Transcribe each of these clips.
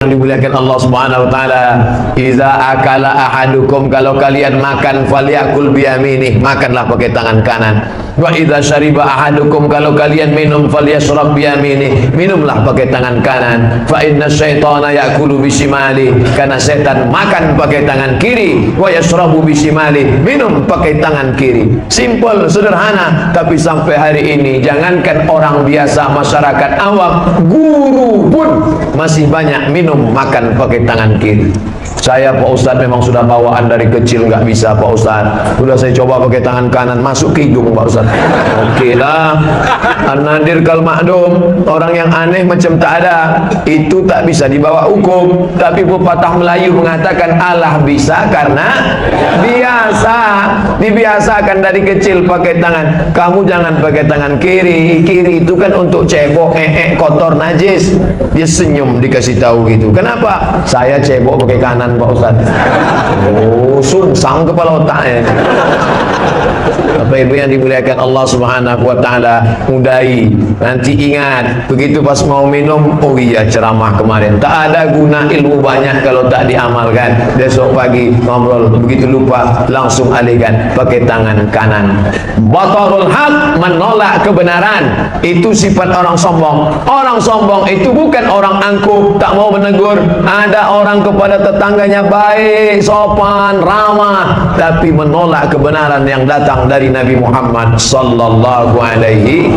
dimuliakan Allah Subhanahu wa taala, iza akala ahadukum, kalau kalian makan falyakul biyaminih, makanlah pakai tangan kanan. Wa idza syariba ahadukum, kalau kalian minum falyashrab biyaminih, minumlah pakai tangan kanan. Fa inna syaitana yakulu bisimali, karena setan makan pakai tangan kiri. Wa yashrabu bisimali, minum pakai tangan kiri. Simple, sederhana, tapi sampai hari ini jangankan orang biasa, masyarakat awam, guru pun masih banyak minum makan pakai tangan kiri. Saya Pak Ustadz memang sudah bawaan dari kecil, nggak bisa Pak Ustadz. Udah saya coba pakai tangan kanan, masuk ke hidung Pak Ustadz. Oke lah, an-nadir kal ma'dum, orang yang aneh macam tak ada, itu tak bisa dibawa hukum. Tapi pepatah Melayu mengatakan Allah bisa karena biasa. Dibiasakan dari kecil pakai tangan. Kamu jangan pakai tangan kiri. Kiri itu kan untuk cebok, kotor, najis. Dia senyum dikasih tahu gitu. Kenapa? Saya cebok pakai kanan Pak Ustaz. Oh, sungsang kepala otaknya. Bapak Ibu yang dimuliakan Allah Subhanahu wa taala, mudahi. Nanti ingat, begitu pas mau minum, oh iya ceramah kemarin, tak ada guna ilmu banyak kalau tak diamalkan. Besok pagi ngobrol, begitu lupa langsung alihkan pakai tangan kanan. Batarul haq, menolak kebenaran, itu sifat orang sombong. Orang sombong itu bukan orang angkuh, tak mau menegur. Ada orang kepada tetangganya baik, sopan, ramah, tapi menolak kebenaran yang datang dari Nabi Muhammad sallallahu alaihi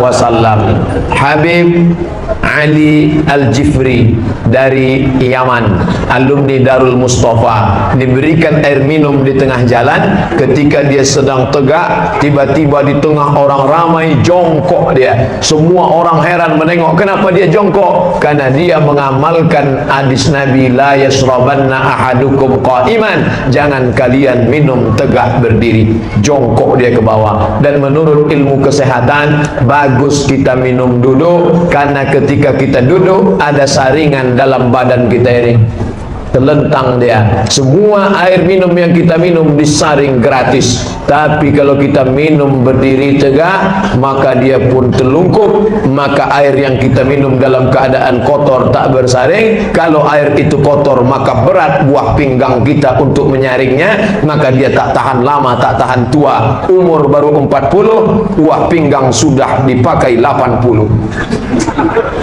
wasallam. Habib Ali Al-Jifri dari Yaman, alumni Darul Mustafa, diberikan air minum di tengah jalan. Ketika dia sedang tegak, tiba-tiba di tengah orang ramai jongkok dia. Semua orang heran menengok, kenapa dia jongkok? Karena dia mengamalkan hadis Nabi, la yasrabanna ahadukum qa'iman, jangan kalian minum tegak berdiri. Jongkok dia ke bawah. Dan menurut ilmu kesehatan, bagus kita minum duduk, karena ketika kita duduk ada saringan dalam badan kita ini, terlentang dia. Semua air minum yang kita minum disaring gratis. Tapi kalau kita minum berdiri tegak, maka dia pun terlungkup. Maka air yang kita minum dalam keadaan kotor tak bersaring. Kalau air itu kotor, maka berat buah pinggang kita untuk menyaringnya. Maka dia tak tahan lama, tak tahan tua. Umur baru 40, buah pinggang sudah dipakai 80.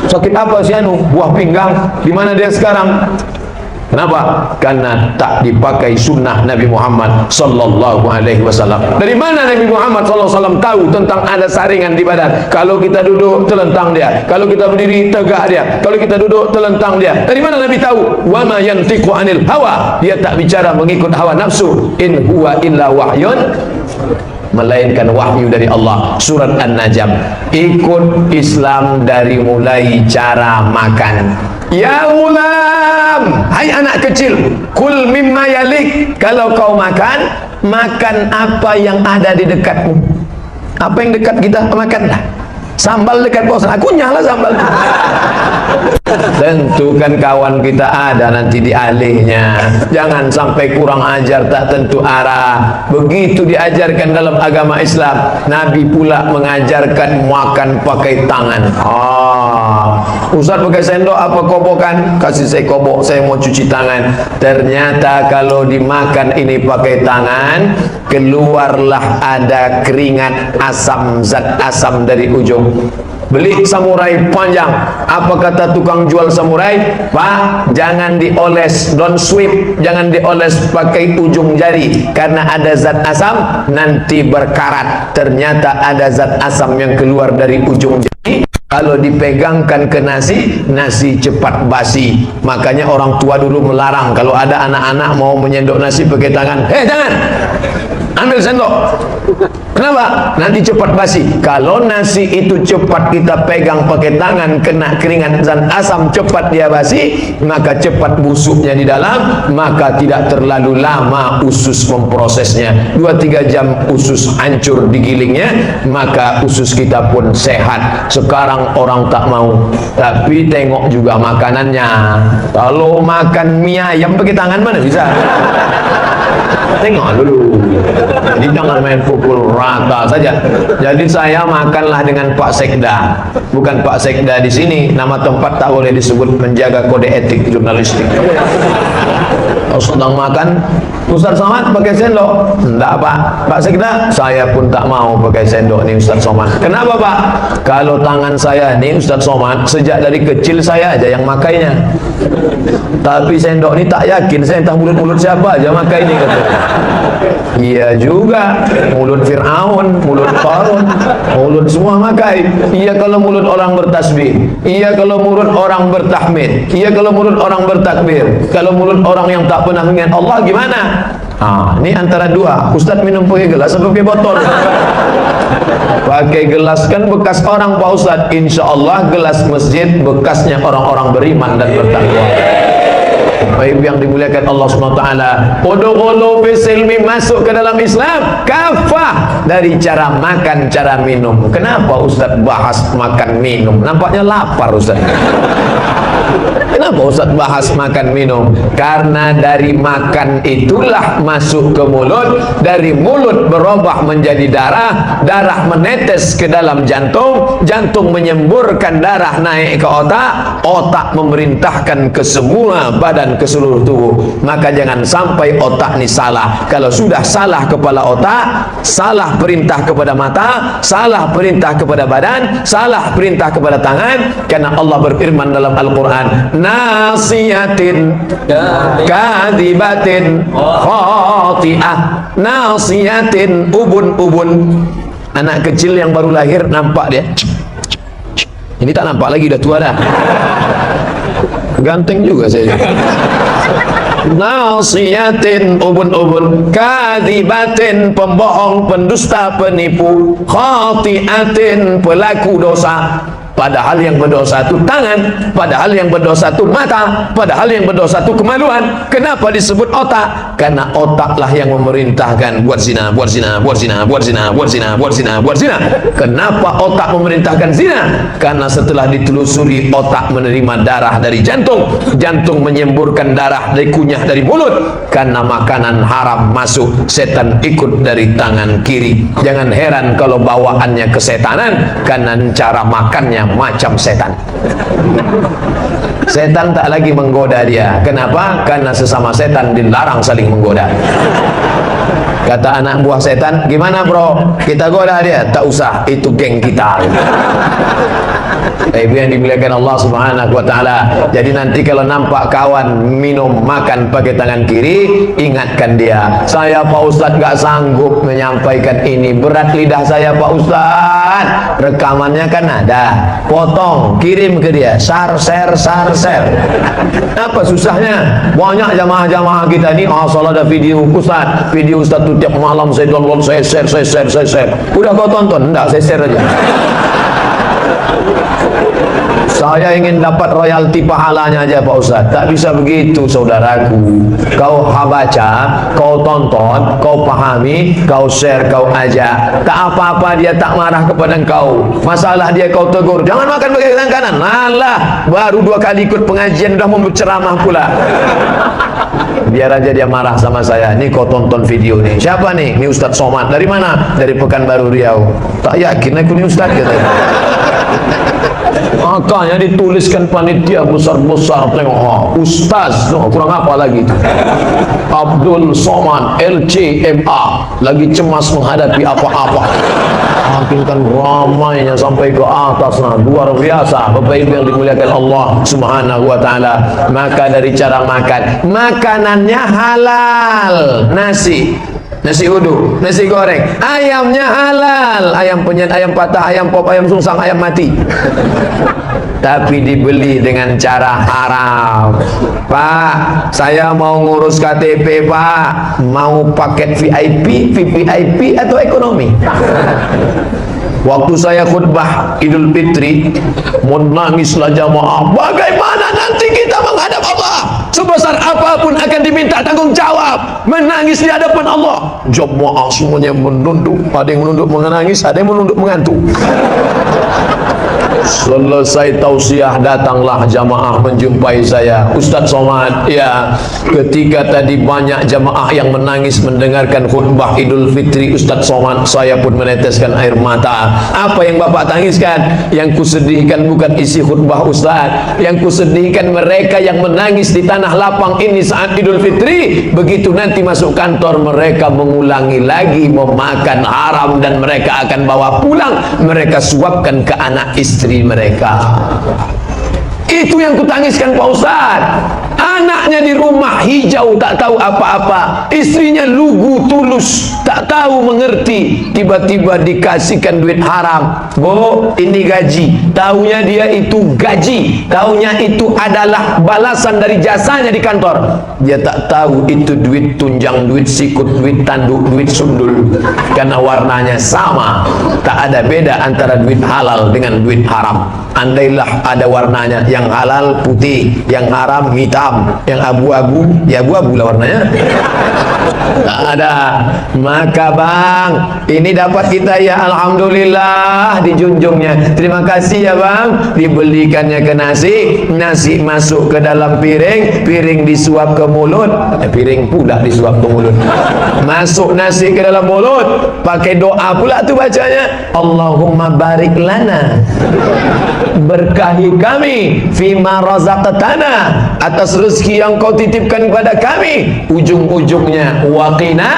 Sakit apa si anu? Buah pinggang. Di mana dia sekarang? Kenapa? Karena tak dipakai sunnah Nabi Muhammad sallallahu alaihi wasallam. Dari mana Nabi Muhammad sallallahu alaihi wasallam tahu tentang ada saringan di badan? Kalau kita duduk telentang dia, kalau kita berdiri tegak dia, kalau kita duduk telentang dia. Dari mana Nabi tahu? Wa ma yantiqu anil hawa, dia tak bicara mengikut hawa nafsu. In huwa illa wahyun, melainkan wahyu dari Allah. Surat An-Najm. Ikut Islam dari mulai cara makan. Ya ulam, hai anak kecil, kul mimma yalik, kalau kau makan, makan apa yang ada di dekatmu. Apa yang dekat kita, makanlah. Sambal dekat bos, aku nyala sambal. Tentu kan kawan kita ada nanti di alihnya. Jangan sampai kurang ajar, tak tentu arah. Begitu diajarkan dalam agama Islam. Nabi pula mengajarkan makan pakai tangan. Ustaz pakai sendok apa kobokan? Kasih saya kobok, saya mau cuci tangan. Ternyata kalau dimakan ini pakai tangan, keluarlah ada keringat asam, zat asam dari ujung. Beli samurai panjang. Apa kata tukang jual samurai? Pak, jangan dioles, don't sweep, jangan dioles pakai ujung jari, karena ada zat asam, nanti berkarat. Ternyata ada zat asam yang keluar dari ujung jari. Kalau dipegangkan ke nasi, nasi cepat basi. Makanya orang tua dulu melarang kalau ada anak-anak mau menyendok nasi pakai tangan. Jangan, ambil sendok. Kenapa? Nanti cepat basi. Kalau nasi itu cepat kita pegang pakai tangan, kena keringat dan asam, cepat dia basi, maka cepat busuknya di dalam, maka tidak terlalu lama usus memprosesnya. 2-3 jam usus hancur digilingnya, maka usus kita pun sehat. Sekarang orang tak mau. Tapi tengok juga makanannya. Kalau makan mie ayam pakai tangan mana bisa? Tengok dulu. Jadi jangan main pukul rata saja. Jadi saya makanlah dengan Pak Sekda. Bukan Pak Sekda di sini. Nama tempat tak boleh disebut, menjaga kode etik jurnalistik. Kalau sedang makan, Ustaz Somad pakai sendok. Enggak Pak, Pak Sekda, saya pun tak mau pakai sendok nih Ustaz Somad. Kenapa Pak? Kalau tangan saya nih Ustaz Somad, sejak dari kecil saya aja yang makainya. Tapi sendok ini tak yakin, saya entah mulut-mulut siapa aja makai ini katanya. Iya juga, mulut Fir'aun, mulut Qarun, mulut semua makai. Iya kalau mulut orang bertasbih, iya kalau mulut orang bertahmid, iya kalau mulut orang bertakbir. Kalau mulut orang yang tak pernah mengingat Allah gimana? Ini antara dua. Ustaz minum pakai gelas atau pakai botol? Pakai gelas kan bekas orang Pak Ustaz. Insya Allah gelas masjid bekasnya orang-orang beriman dan bertakwa. Baik yang dimuliakan Allah SWT, udkhulu fi silmi, masuk ke dalam Islam kafah, dari cara makan, cara minum. Kenapa Ustaz bahas makan minum? Nampaknya lapar Ustaz. Kenapa Ustaz bahas makan minum? Karena dari makan itulah masuk ke mulut, dari mulut berubah menjadi darah, darah menetes ke dalam jantung, jantung menyemburkan darah naik ke otak, otak memerintahkan ke semua badan, ke seluruh tubuh. Maka jangan sampai otak ini salah. Kalau sudah salah kepala otak, salah perintah kepada mata, salah perintah kepada badan, salah perintah kepada tangan. Karena Allah berfirman dalam Al-Quran, nasiyatin kadibatin khati'ah. Nasiyatin, ubun-ubun. Anak kecil yang baru lahir nampak dia, ini tak nampak lagi, udah tua dah. Ganteng juga saya. Nasiyatin, ubun-ubun, kadibatin, pembohong, pendusta, penipu, khati'atin, pelaku dosa. Padahal yang berdosa itu tangan, padahal yang berdosa itu mata, padahal yang berdosa itu kemaluan. Kenapa disebut otak? Karena otaklah yang memerintahkan buat zina, buat zina, buat zina, buat zina, buat zina, buat zina, buat zina. Kenapa otak memerintahkan zina? Karena setelah ditelusuri, otak menerima darah dari jantung, jantung menyemburkan darah dari kunyah dari mulut. Karena makanan haram masuk, setan ikut dari tangan kiri. Jangan heran kalau bawaannya kesetanan, karena cara makannya macam setan. Setan tak lagi menggoda dia. Kenapa? Karena sesama setan dilarang saling menggoda. Kata anak buah setan, gimana bro? Kita goda dia? Tak usah, itu geng kita. Ibu yang dimuliakan Allah Subhanahu wa ta'ala. Jadi nanti kalau nampak kawan minum makan pakai tangan kiri, ingatkan dia, saya Pak Ustadz gak sanggup menyampaikan ini, berat lidah saya Pak Ustadz. Rekamannya kan ada, potong, kirim ke dia, share. Apa susahnya? Banyak jamaah-jamaah kita ini asal ada video Ustadz, video Ustadz tuh tiap malam saya download, saya share. Udah kau tonton? Enggak, saya share aja. Saya ingin dapat royalti pahalanya aja Pak Ustaz. Tak bisa begitu saudaraku. Kau baca, kau tonton, kau pahami, kau share, kau ajak. Tak apa-apa dia tak marah kepada engkau. Masalah dia kau tegur, jangan makan pakai tangan kanan. Alah, baru 2 kali ikut pengajian udah mau berceramah pula. Biar aja dia marah sama saya. Nih kau tonton video nih. Siapa nih? Ini Ustaz Somad. Dari mana? Dari Pekanbaru Riau. Tak yakin aku nih Ustaz katanya. Makanya dituliskan panitia besar-besar, tengok Ustaz, kurang apa lagi itu? Abdul Somad LCMA lagi cemas menghadapi apa-apa. Makin kan ramainya sampai ke atas, luar biasa. Bapak Ibu yang dimuliakan Allah Subhanahu wa ta'ala. Maka dari cara makan, makanannya halal. Nasi uduk, nasi goreng, ayamnya halal, ayam penyet, ayam patah, ayam pop, ayam sungsang, ayam mati. Tapi dibeli dengan cara haram. Pak, saya mau ngurus KTP Pak, mau paket VIP, VVIP atau ekonomi? Waktu saya khutbah Idul Fitri, menangislah jamaah. Bagaimana nanti kita menghadap Allah? Sebesar apapun akan diminta tanggung jawab. Menangis di hadapan Allah. Jamaah semuanya menunduk. Ada yang menunduk menangis, ada yang menunduk mengantuk. Selesai tausiah, datanglah jamaah menjumpai saya. Ustaz Somad, ya, ketika tadi banyak jamaah yang menangis mendengarkan khutbah Idul Fitri Ustaz Somad, saya pun meneteskan air mata. Apa yang Bapak tangiskan? Yang kusedihkan bukan isi khutbah Ustaz, yang kusedihkan mereka yang menangis di tanah lapang ini saat Idul Fitri. Begitu nanti masuk kantor, mereka mengulangi lagi memakan haram, dan mereka akan bawa pulang, mereka suapkan ke anak istri mereka. Itu yang kutangiskan Pak Ustaz. Anaknya di rumah hijau, tak tahu apa-apa, istrinya lugu tulus, tak tahu mengerti, tiba-tiba dikasihkan duit haram. Bu, ini gaji. Taunya dia itu gaji, taunya itu adalah balasan dari jasanya di kantor. Dia tak tahu itu duit tunjang, duit sikut, duit tanduk, duit sundul, karena warnanya sama. Tak ada beda antara duit halal dengan duit haram. Andailah ada warnanya, yang halal putih, yang haram hitam, yang abu-abu, ya abu-abu lah warnanya. Tak ada. Maka bang, ini dapat kita ya, alhamdulillah, dijunjungnya. Terima kasih ya bang. Dibelikannya ke nasi, nasi masuk ke dalam piring, piring disuap ke mulut, piring pula disuap ke mulut. Masuk nasi ke dalam mulut, pakai doa pula tu bacanya, Allahumma barik lana, berkahi kami fima razaqtana, atas rezeki yang kau titipkan kepada kami. Ujung-ujungnya waqina,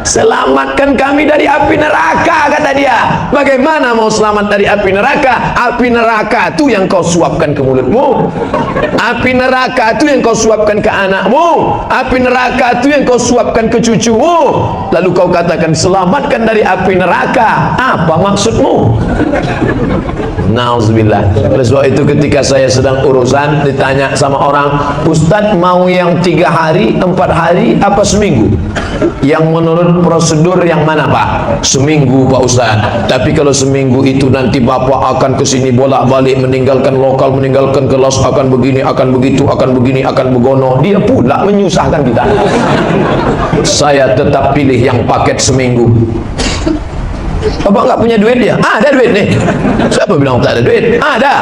selamatkan kami dari api neraka, kata dia. Bagaimana mau selamat dari api neraka? Api neraka itu yang kau suapkan ke mulutmu, api neraka itu yang kau suapkan ke anakmu, api neraka itu yang kau suapkan ke cucumu, lalu kau katakan selamatkan dari api neraka. Apa maksudmu? Nauzubillah. Oleh sebab itu ketika saya sedang urusan, ditanya sama orang, Ustadz mau yang 3 hari, 4 hari, apa seminggu? Yang menurut prosedur yang mana Pak? Seminggu Pak Ustadz. Tapi kalau seminggu itu nanti Bapak akan kesini bolak-balik, meninggalkan lokal, meninggalkan kelas, akan begini, akan begitu, akan begini, akan begono, dia pula menyusahkan kita. Saya tetap pilih yang paket seminggu. Bapak nggak punya duit ya? Ada duit nih. Siapa bilang tak ada duit? Ada.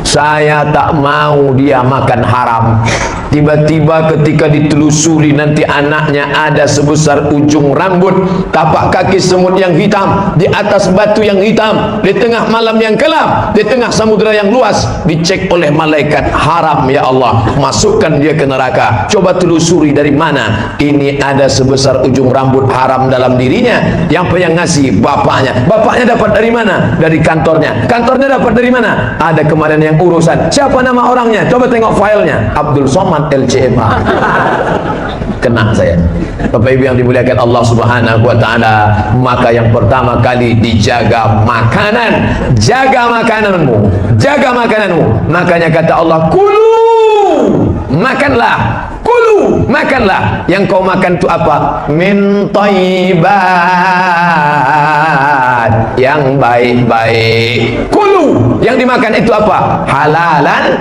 Saya tak mau dia makan haram. Tiba-tiba ketika ditelusuri, nanti anaknya ada sebesar ujung rambut, tapak kaki semut yang hitam, di atas batu yang hitam, di tengah malam yang gelap, di tengah samudera yang luas, dicek oleh malaikat. Haram ya Allah, masukkan dia ke neraka. Coba telusuri dari mana ini ada sebesar ujung rambut haram dalam dirinya. Yang yang ngasih bapaknya. Bapaknya dapat dari mana? Dari kantornya. Kantornya dapat dari mana? Ada kemarin yang urusan. Siapa nama orangnya? Coba tengok filenya. Abdul Somad LCMA. Kena saya. Bapak Ibu yang dimuliakan Allah Subhanahu wa taala, maka yang pertama kali dijaga makanan. Jaga makananmu. Jaga makananmu. Makanya kata Allah, kulu, makanlah. Kulu, makanlah. Yang kau makan itu apa? Min thayyibat, yang baik-baik. Kulu, yang dimakan itu apa? Halalan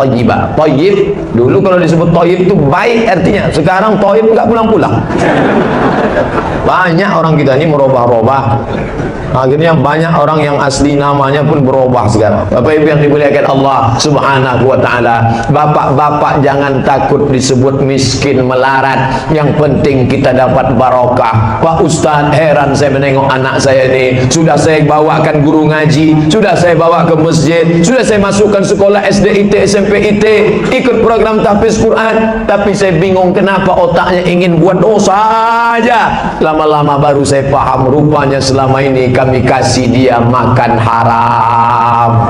thayyibat. Thayyib, dulu kalau disebut thayyib itu baik artinya. Sekarang thayyib enggak pulang-pulang. Banyak orang kita ini merubah-rubah. Akhirnya banyak orang yang asli namanya pun berubah sekarang. Bapak Ibu yang dimuliakan Allah Subhanahu wa taala, bapak-bapak jangan takut disebut miskin melarat. Yang penting kita dapat barokah. Pak Ustadz, heran saya menengok anak saya ini. Sudah saya bawakan guru ngaji, sudah saya bawa ke masjid, sudah saya masukkan sekolah SD IT, SMP IT, ikut program tahfiz Quran, tapi saya bingung kenapa otaknya ingin buat dosa aja. Lama-lama baru saya paham, rupanya selama ini kami kasih dia makan haram.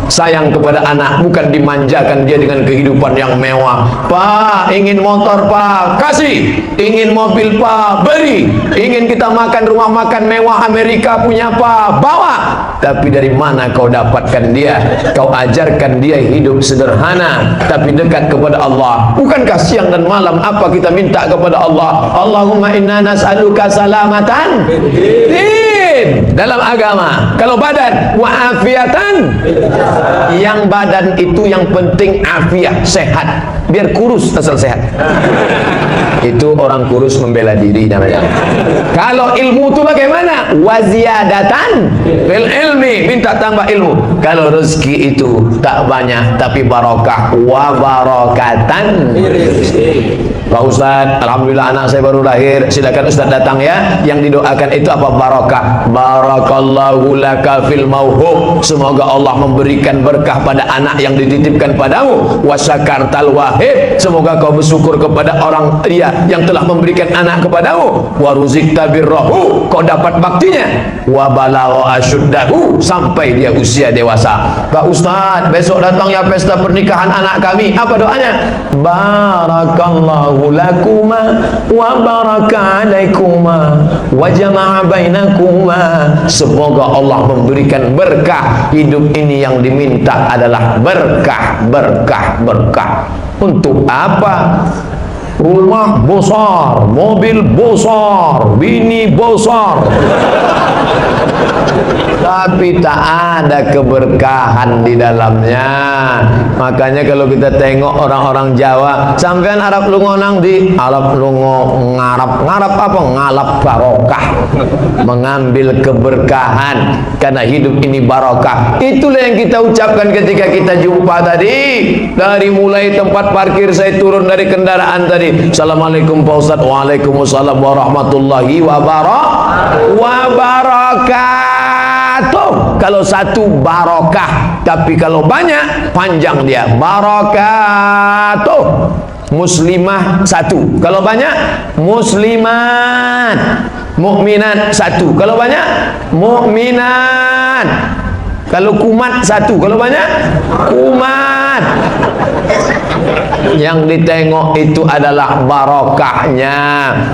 Sayang kepada anak bukan dimanjakan dia dengan kehidupan yang mewah. Pak, ingin motor Pak, kasih. Ingin mobil Pak, beri. Ingin kita makan rumah makan mewah Amerika punya Pak, bawa. Tapi dari mana kau dapatkan dia? Kau ajarkan dia hidup sederhana tapi dekat kepada Allah. Bukankah siang dan malam apa kita minta kepada Allah? Allahumma inna nas'aluka salamatan din. din dalam agama. Kalau badan wa afiatan, yang badan itu yang penting afiat, sehat, biar kurus asal sehat. Itu orang kurus membela diri namanya. Kalau ilmu itu bagaimana? Waziyadatan bil ilmi, minta tambah ilmu. Kalau rezeki itu tak banyak tapi barokah, wa barokatan. Pak Ustaz, alhamdulillah anak saya baru lahir, silakan Ustaz datang ya. Yang didoakan itu apa? Barokah. Barakallahu laka fil mauhub, semoga Allah memberikan berkah pada anak yang dititipkan padamu. Wasyakartal wahid, semoga kau bersyukur kepada orang yang telah memberikan anak kepadamu. Waruzikta birrahu, kau dapat baktinya. Wa balagha asyuddahu, sampai dia usia dewasa. Pak Ustaz, besok datang ya pesta pernikahan anak kami, apa doanya? Barakallahu lakuma wa baraka alaikuma wa jama'a bainakuma, semoga Allah memberikan berkah. Hidup ini yang diminta adalah berkah, berkah, berkah. Untuk apa? Rumah besar, mobil besar, bini besar, tapi tak ada keberkahan di dalamnya. Makanya kalau kita tengok orang-orang Jawa, sampean Arab lungo nang di Arab lungo ngarap apa? Ngalap barokah, mengambil keberkahan, karena hidup ini barokah. Itulah yang kita ucapkan ketika kita jumpa tadi. Dari mulai tempat parkir saya turun dari kendaraan tadi, assalamualaikum Pak Ustaz. Waalaikumsalam warahmatullahi wabarakatuh. Kalau satu barokah, tapi kalau banyak panjang dia. Barakatuh. Muslimah satu, kalau banyak muslimat. Mukminat satu, kalau banyak mukminat. Kalau kumat satu, kalau banyak kumat. Yang ditengok itu adalah barokahnya.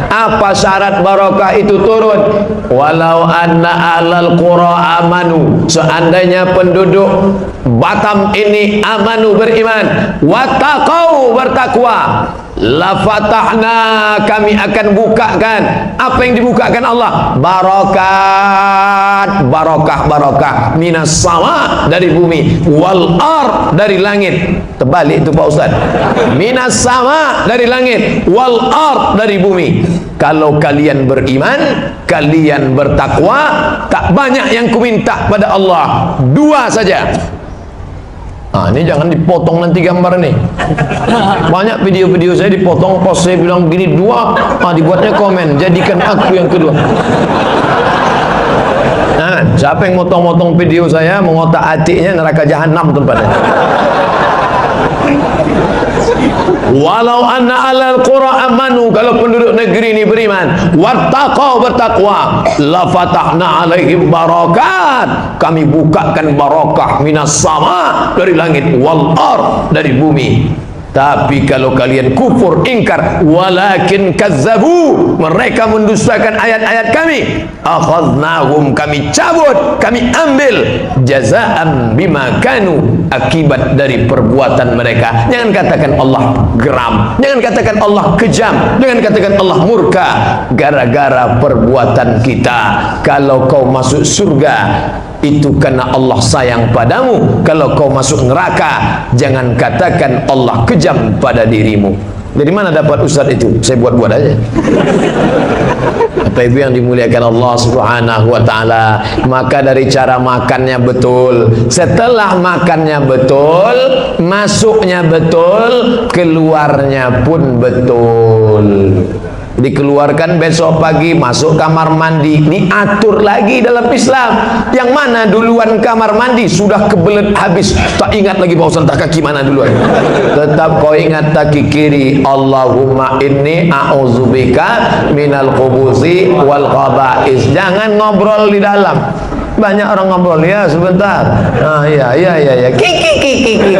Apa syarat barokah itu turun? Walau anna alal qura amanu, seandainya penduduk Batam ini amanu, beriman, wattaqau, bertakwa, la fatahna, kami akan bukakan. Apa yang dibukakan Allah? Barokat, barokah, barokah minas sama, dari bumi, wal ar, dari langit. Terbalik itu Pak Ustaz. Minas sama, dari langit, wal ar, dari bumi. Kalau kalian beriman, kalian bertakwa, tak banyak yang kuminta pada Allah, dua saja. Nah, ini jangan dipotong nanti gambar nih. Banyak video-video saya dipotong, pas saya bilang gini dua, dibuatnya komen, jadikan aku yang kedua. Nah, siapa yang motong-motong video saya, mengotak-atiknya neraka jahanam tempatnya. Walau anna alal qura amanu, kalau penduduk negeri ini beriman, wattaqau, bertakwa, la fatahna alaihim barakat, kami bukakan barakah minas sama, dari langit, wal ar, dari bumi. Tapi kalau kalian kufur, ingkar, walakin kazzabu, mereka mendustakan ayat-ayat kami, akhadnahum, kami cabut, kami ambil, jazaan bima kanu, akibat dari perbuatan mereka. Jangan katakan Allah geram, jangan katakan Allah kejam, jangan katakan Allah murka, gara-gara perbuatan kita. Kalau kau masuk surga, itu karena Allah sayang padamu. Kalau kau masuk neraka, jangan katakan Allah kejam pada dirimu. Dari mana dapat Ustaz itu? Saya buat-buat aja. Bapak Ibu yang dimuliakan Allah Subhanahu wa taala, maka dari cara makannya betul, setelah makannya betul, masuknya betul, keluarnya pun betul. Dikeluarkan besok pagi, masuk kamar mandi, diatur lagi dalam Islam. Yang mana duluan kamar mandi sudah kebelet habis, tak ingat lagi Pak Ustaz, tak kaki mana duluan. Tetap kau ingat kaki kiri. Allahumma inni a'udzubika minal khubuthi wal khaba'is. Jangan ngobrol di dalam. Banyak orang ngobrol, ya sebentar. Iya. Kiki.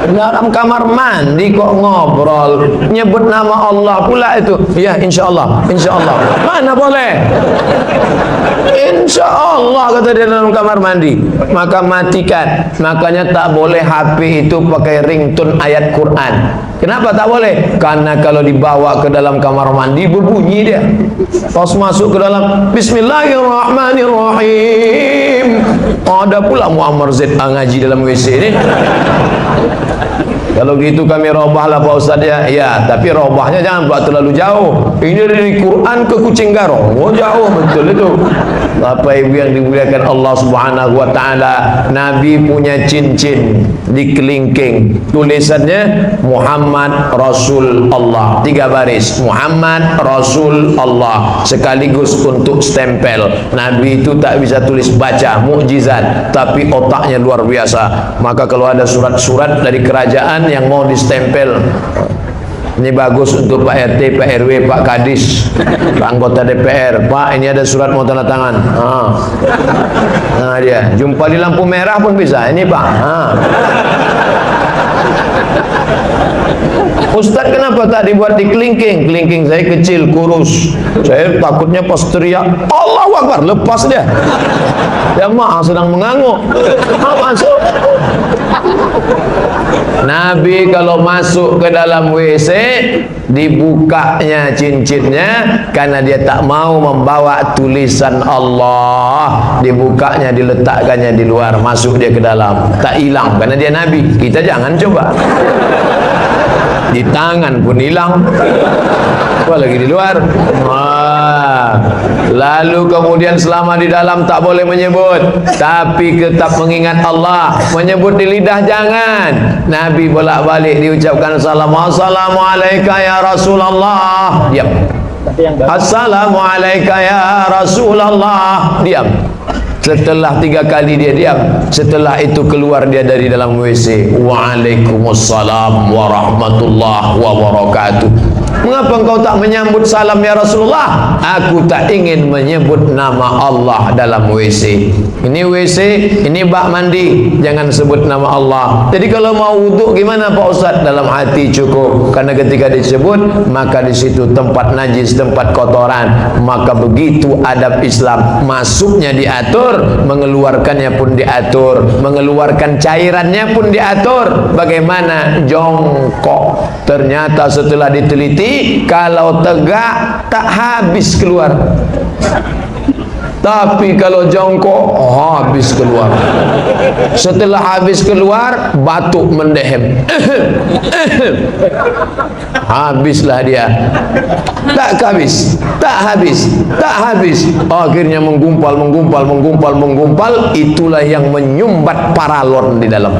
Dalam kamar mandi kok ngobrol, nyebut nama Allah pula itu. Ya, insyaallah, insyaallah. Mana boleh? Insyaallah kata dia dalam kamar mandi. Maka matikan. Makanya tak boleh HP itu pakai ringtone ayat Quran. Kenapa tak boleh? Karena kalau dibawa ke dalam kamar mandi berbunyi dia. Pas masuk ke dalam Bismillahirrahmanirrahim, ada pula Muammar Z ngaji dalam WC ini. Kalau gitu kami robahlah Pak Ustaz ya. Ya, tapi robahnya jangan buat terlalu jauh. Ini dari Quran ke Kucing Garong. Oh, jauh betul itu. Bapak Ibu yang dimuliakan Allah Subhanahu wa taala, Nabi punya cincin di kelingking. Tulisannya Muhammad Rasul Allah. 3 baris. Muhammad Rasul Allah. Sekaligus untuk stempel. Nabi itu tak bisa tulis baca, mukjizat, tapi otaknya luar biasa. Maka kalau ada surat-surat dari kerajaan yang mau distempel, ini bagus untuk Pak RT, Pak RW, Pak Kadis, Pak anggota DPR. Pak, ini ada surat mau tanda tangan. Nah dia, jumpa di lampu merah pun bisa. Ini Pak. Ustaz, kenapa tak dibuat di kelingking? Kelingking saya kecil, kurus. Saya takutnya pas teriak Allahu Akbar, lepas dia. Jamaah sedang mengangguk. Masuk. Nabi kalau masuk ke dalam WC, dibukanya cincinnya karena dia tak mau membawa tulisan Allah. Dibukanya, diletakkannya di luar, masuk dia ke dalam, tak hilang karena dia Nabi. Kita jangan coba. Di tangan pun hilang, apalagi di luar. Lalu kemudian selama di dalam tak boleh menyebut, tapi tetap mengingat Allah. Menyebut di lidah jangan. Nabi bolak-balik diucapkan Assalamualaikum ya Rasulullah, diam. Assalamualaikum ya Rasulullah, diam. Setelah 3 kali dia diam, setelah itu keluar dia dari dalam WC. Waalaikumsalam warahmatullahi wabarakatuh. Mengapa engkau tak menyambut salam ya Rasulullah? Aku tak ingin menyebut nama Allah dalam WC. Ini WC, ini bak mandi, jangan sebut nama Allah. Jadi kalau mau wuduk gimana Pak Ustaz? Dalam hati cukup. Karena ketika disebut, maka di situ tempat najis, tempat kotoran. Maka begitu adab Islam, masuknya diatur, mengeluarkannya pun diatur, mengeluarkan cairannya pun diatur. Bagaimana? Jongkok. Ternyata setelah diteliti, kalau tegak tak habis keluar, tapi kalau jongkok habis keluar. Setelah habis keluar, batuk mendehem. Habislah dia. Tak habis, tak habis, tak habis. Akhirnya menggumpal. Itulah yang menyumbat paralon di dalam.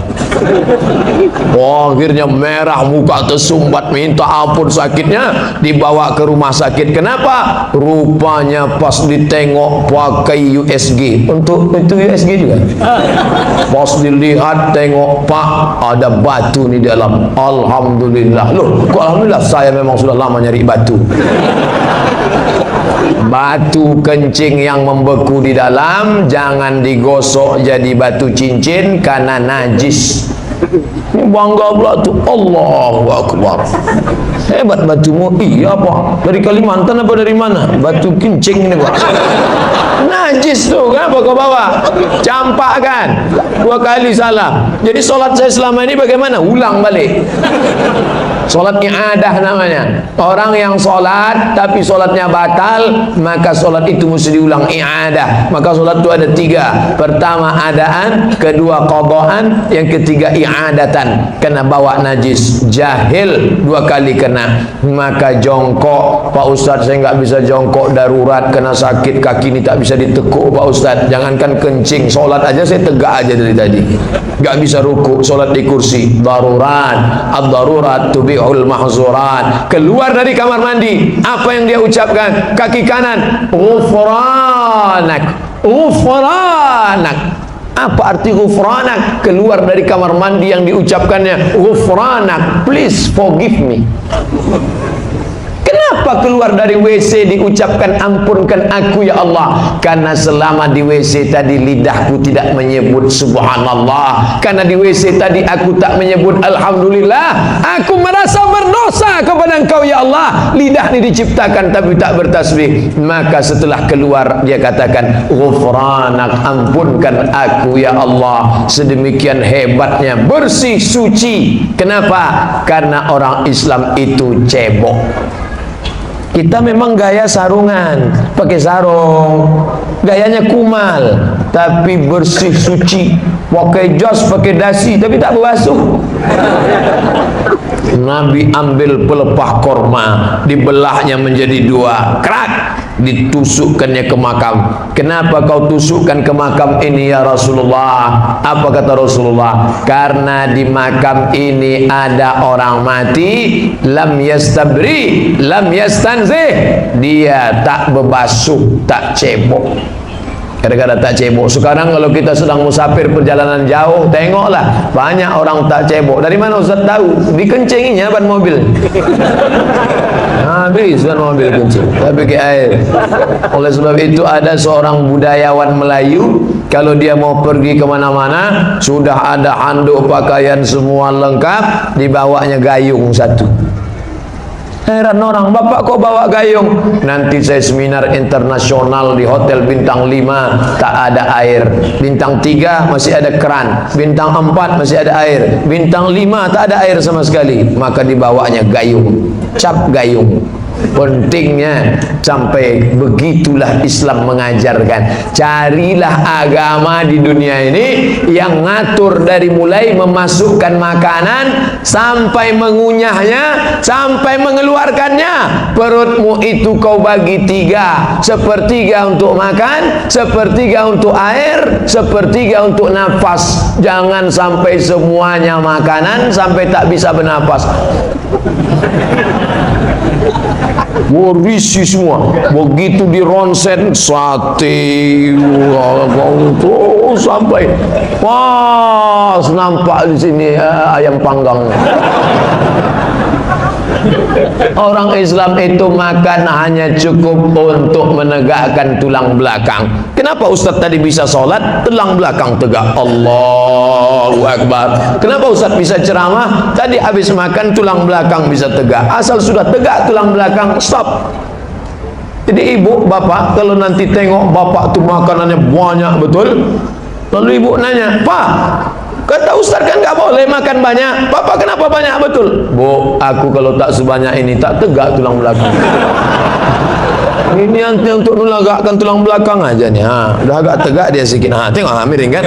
Akhirnya merah muka, tersumbat, minta ampun sakitnya, dibawa ke rumah sakit. Kenapa? Rupanya pas ditengok pakai USG. Untuk itu USG juga. Pas dilihat, tengok, Pak, ada batu di dalam. Alhamdulillah. Loh, kok alhamdulillah? Saya memang sudah lama nyari batu. Batu kencing yang membeku di dalam jangan digosok jadi batu cincin karena najis. Ini bangga pula tu. Allahu Akbar. Hebat batumu. Iya Pak, dari Kalimantan apa dari mana? Batu kencing ini Pak. Najis tu, kenapa kau bawa? Campak kan? 2 kali salah. Jadi solat saya selama ini bagaimana? Ulang balik. Solat i'adah namanya. Orang yang solat tapi solatnya batal, maka solat itu mesti diulang, i'adah. Maka solat itu ada 3. Pertama adaan, kedua qadaan, yang ketiga i'adatan. Kena bawa najis. Jahil 2 kali kena. Maka jongkok, Pak Ustaz saya enggak bisa jongkok darurat kena sakit kaki ini, tak bisa ditekuk Pak Ustaz. Jangankan kencing, solat aja saya tegak aja dari tadi. Enggak bisa rukuk, solat di kursi. Darurat, ad-darurat tubihul mahzurat. Keluar dari kamar mandi, apa yang dia ucapkan? Kaki kanan, ghufranak, ghufranak. Apa arti ghufranak? Keluar dari kamar mandi yang diucapkannya ghufranak, please forgive me. Kenapa keluar dari WC diucapkan ampunkan aku ya Allah? Karena selama di WC tadi lidahku tidak menyebut subhanallah. Karena di WC tadi aku tak menyebut alhamdulillah. Aku merasa berdosa kepada Engkau ya Allah. Lidah ini diciptakan tapi tak bertasbih. Maka setelah keluar dia katakan, ghufranak, ampunkan aku ya Allah. Sedemikian hebatnya, bersih, suci. Kenapa? Karena orang Islam itu cebok. Kita memang gaya sarungan, pakai sarung, gayanya kumal, tapi bersih, suci. Pakai jas, pakai dasi, tapi tak berbasuh. Nabi ambil pelepah korma, dibelahnya menjadi dua, kerak, ditusukkannya ke makam. Kenapa kau tusukkan ke makam ini ya Rasulullah? Apa kata Rasulullah? Karena di makam ini ada orang mati, lam yastabri, lam yastanzih, dia tak berbasuh, tak cebok. Kadang-kadang tak cebok. Sekarang kalau kita sedang musafir perjalanan jauh, tengoklah banyak orang tak cebok. Dari mana Ustaz tahu? Dikencinginya ban mobil. Habis ban mobil kencing, tapi ke air. Oleh sebab itu ada seorang budayawan Melayu, kalau dia mau pergi kemana-mana sudah ada handuk, pakaian semua lengkap, dibawanya gayung satu. Heran orang, bapak kok bawa gayung? Nanti saya seminar internasional di hotel bintang 5, tak ada air. Bintang 3 masih ada keran. Bintang 4 masih ada air. Bintang 5 tak ada air sama sekali. Maka dibawanya gayung, cap gayung. Pentingnya sampai begitulah Islam mengajarkan. Carilah agama di dunia ini yang ngatur dari mulai memasukkan makanan sampai mengunyahnya, sampai mengeluarkannya. Perutmu itu kau bagi 3, sepertiga untuk makan, sepertiga untuk air, sepertiga untuk nafas. Jangan sampai semuanya makanan sampai tak bisa bernapas. Berisi semua. Begitu di ronsen sate sampai pas nampak di sini ayam panggang. Orang Islam itu makan hanya cukup untuk menegakkan tulang belakang. Kenapa Ustaz tadi bisa sholat, tulang belakang tegak? Allahu Akbar. Kenapa Ustaz bisa ceramah, tadi habis makan tulang belakang bisa tegak? Asal sudah tegak tulang belakang, stop. Jadi ibu, bapak, kalau nanti tengok bapak tu makanannya banyak betul, lalu ibu nanya, Pak, kata Ustaz kan nggak boleh makan banyak. Bapak kenapa banyak betul? Bu, aku kalau tak sebanyak ini tak tegak tulang belakang. Ini hanya untuk menegakkan tulang belakang aja nih. Udah agak tegak dia sikit. Tengok miring kan?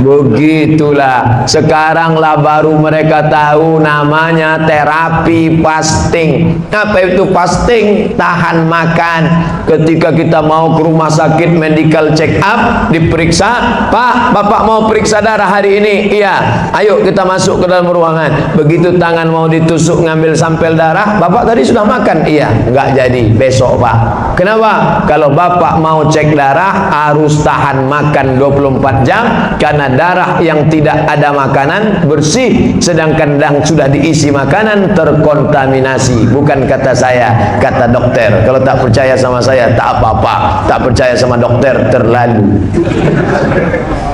Begitulah. Sekaranglah baru mereka tahu namanya terapi fasting. Apa itu fasting? Tahan makan. Ketika kita mau ke rumah sakit medical check up, diperiksa, Pak, Bapak mau periksa darah hari ini? Iya. Ayo kita masuk ke dalam ruangan. Begitu tangan mau ditusuk ngambil sampel darah, Bapak tadi sudah makan? Iya. Enggak jadi, besok Pak. Kenapa? Kalau Bapak mau cek darah harus tahan makan 24 jam, karena darah yang tidak ada makanan bersih, sedangkan yang sudah diisi makanan terkontaminasi. Bukan kata saya, kata dokter. Kalau tak percaya sama saya tak apa-apa, tak percaya sama dokter terlalu.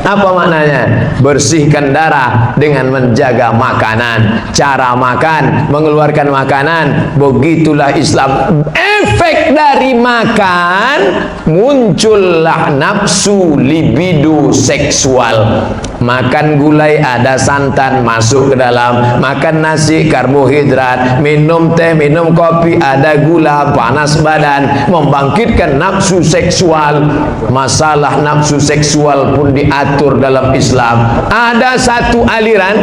Apa maknanya? Bersihkan darah dengan menjaga makanan, cara makan, mengeluarkan makanan. Begitulah Islam. Efek dari makan, muncullah nafsu libido seksual. Makan gulai ada santan masuk ke dalam, makan nasi karbohidrat, minum teh, minum kopi ada gula, panas badan, membangkitkan nafsu seksual. Masalah nafsu seksual pun diatur dalam Islam. Ada satu aliran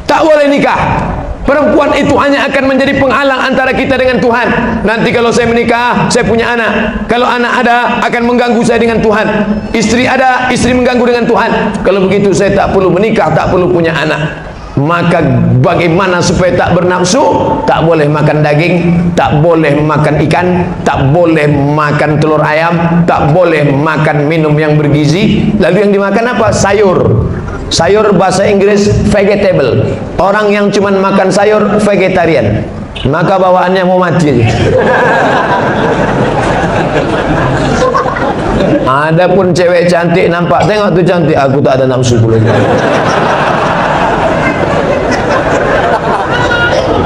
tak boleh nikah. Perempuan itu hanya akan menjadi penghalang antara kita dengan Tuhan. Nanti kalau saya menikah, saya punya anak. Kalau anak ada, akan mengganggu saya dengan Tuhan. Istri ada, istri mengganggu dengan Tuhan. Kalau begitu saya tak perlu menikah, tak perlu punya anak. Maka bagaimana supaya tak bernafsu? Tak boleh makan daging, tak boleh makan ikan, tak boleh makan telur ayam, tak boleh makan minum yang bergizi. Lalu yang dimakan apa? Sayur. Sayur bahasa Inggris vegetable. Orang yang cuman makan sayur vegetarian. Maka bawaannya mau mati. Adapun cewek cantik nampak, tengok tuh cantik, aku tak ada nafsu pula.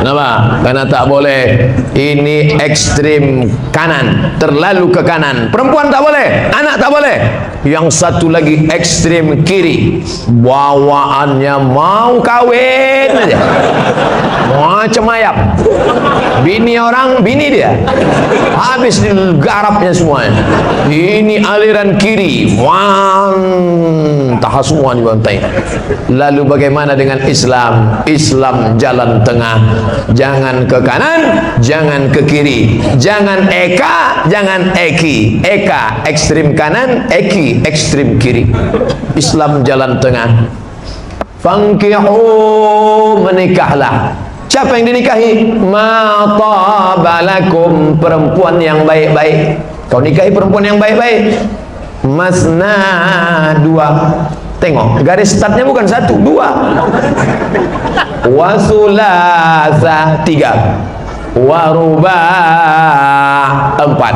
Kenapa? Karena tak boleh. Ini ekstrim kanan, terlalu ke kanan. Perempuan tak boleh, anak tak boleh. Yang satu lagi ekstrim kiri, bawaannya mau kawin aja, macam ayam. Bini orang, bini dia, habis garapnya semuanya. Ini aliran kiri, tahas semua dibantai. Lalu bagaimana dengan Islam? Islam jalan tengah. Jangan ke kanan, jangan ke kiri, jangan eka, jangan eki. Eka ekstrim kanan, eki ekstrim kiri. Islam jalan tengah. Fankihu, menikahlah. Siapa yang dinikahi? Ma tabalakum, perempuan yang baik-baik. Kau nikahi perempuan yang baik-baik. Masna, dua. Tengok, garis startnya bukan satu, dua. Wasulasa, tiga. Warubah, empat.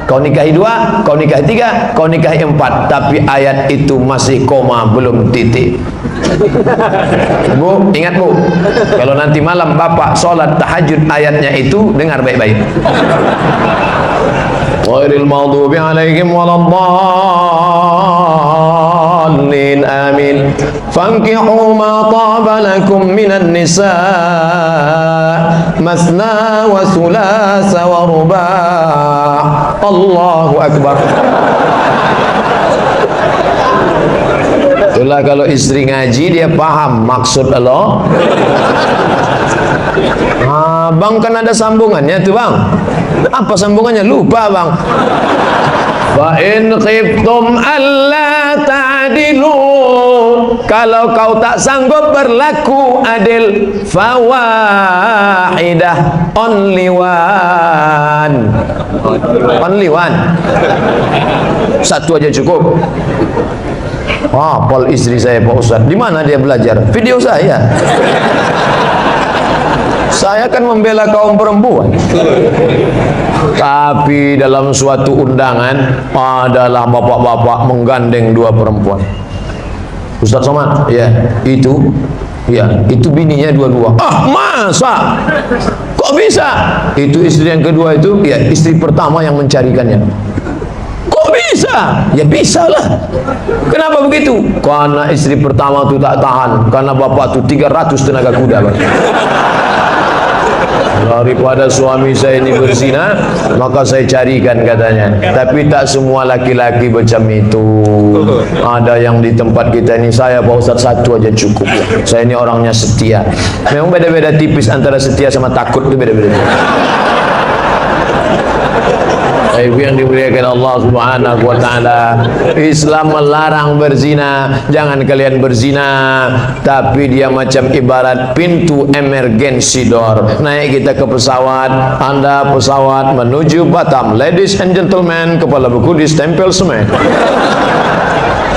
Kau nikahi dua, kau nikahi tiga, kau nikahi empat. Tapi ayat itu masih koma, belum titik. Bu, ingat bu, kalau nanti malam bapak sholat tahajud ayatnya itu, dengar baik-baik. Ghairil maghdubi alaihim waladdallin, amin. Fankihu ma taba lakum minan nisa masna wa sulasa wa rubah. Allahu akbar. Itulah kalau istri ngaji dia paham maksud Allah. Bang kan ada sambungannya tuh bang. Apa sambungannya? Lupa bang. Fa in khiftum alla ta'dilu, kalau kau tak sanggup berlaku adil, fawahidah, only one. Only one. Satu aja cukup. Pol istri saya Pak Ustaz. Di mana dia belajar? Video saya. Saya kan membela kaum perempuan. Tapi dalam suatu undangan adalah bapak-bapak menggandeng dua perempuan. Ustaz Somad, ya itu bininya dua-dua. Masa? Kok bisa? Itu istri yang kedua itu, ya istri pertama yang mencarikannya. Kok bisa? Ya bisa lah. Kenapa begitu? Karena istri pertama itu tak tahan. Karena bapak itu 300 tenaga kuda bang. Daripada suami saya ini berzina, maka saya carikan katanya. Tapi tak semua laki-laki macam itu. Ada yang di tempat kita ini, saya Pak Ustaz satu aja cukup. Saya ini orangnya setia. Memang beda-beda tipis antara setia sama takut, itu beda-beda. Ibu yang dimuliakan Allah Subhanahu wa taala, Islam melarang berzina. Jangan kalian berzina, tapi dia macam ibarat pintu emergency door. Naik kita ke pesawat, Anda pesawat menuju Batam. Ladies and gentlemen, kepala buku ditempel semen.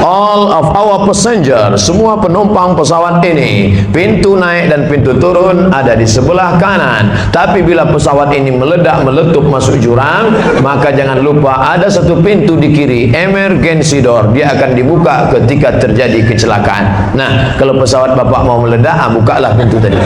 All of our passengers, semua penumpang pesawat ini, pintu naik dan pintu turun ada di sebelah kanan. Tapi bila pesawat ini meledak, meletup masuk jurang, maka jangan lupa ada satu pintu di kiri, emergency door. Dia akan dibuka ketika terjadi kecelakaan. Nah, kalau pesawat bapak mau meledak, bukalah pintu tadi.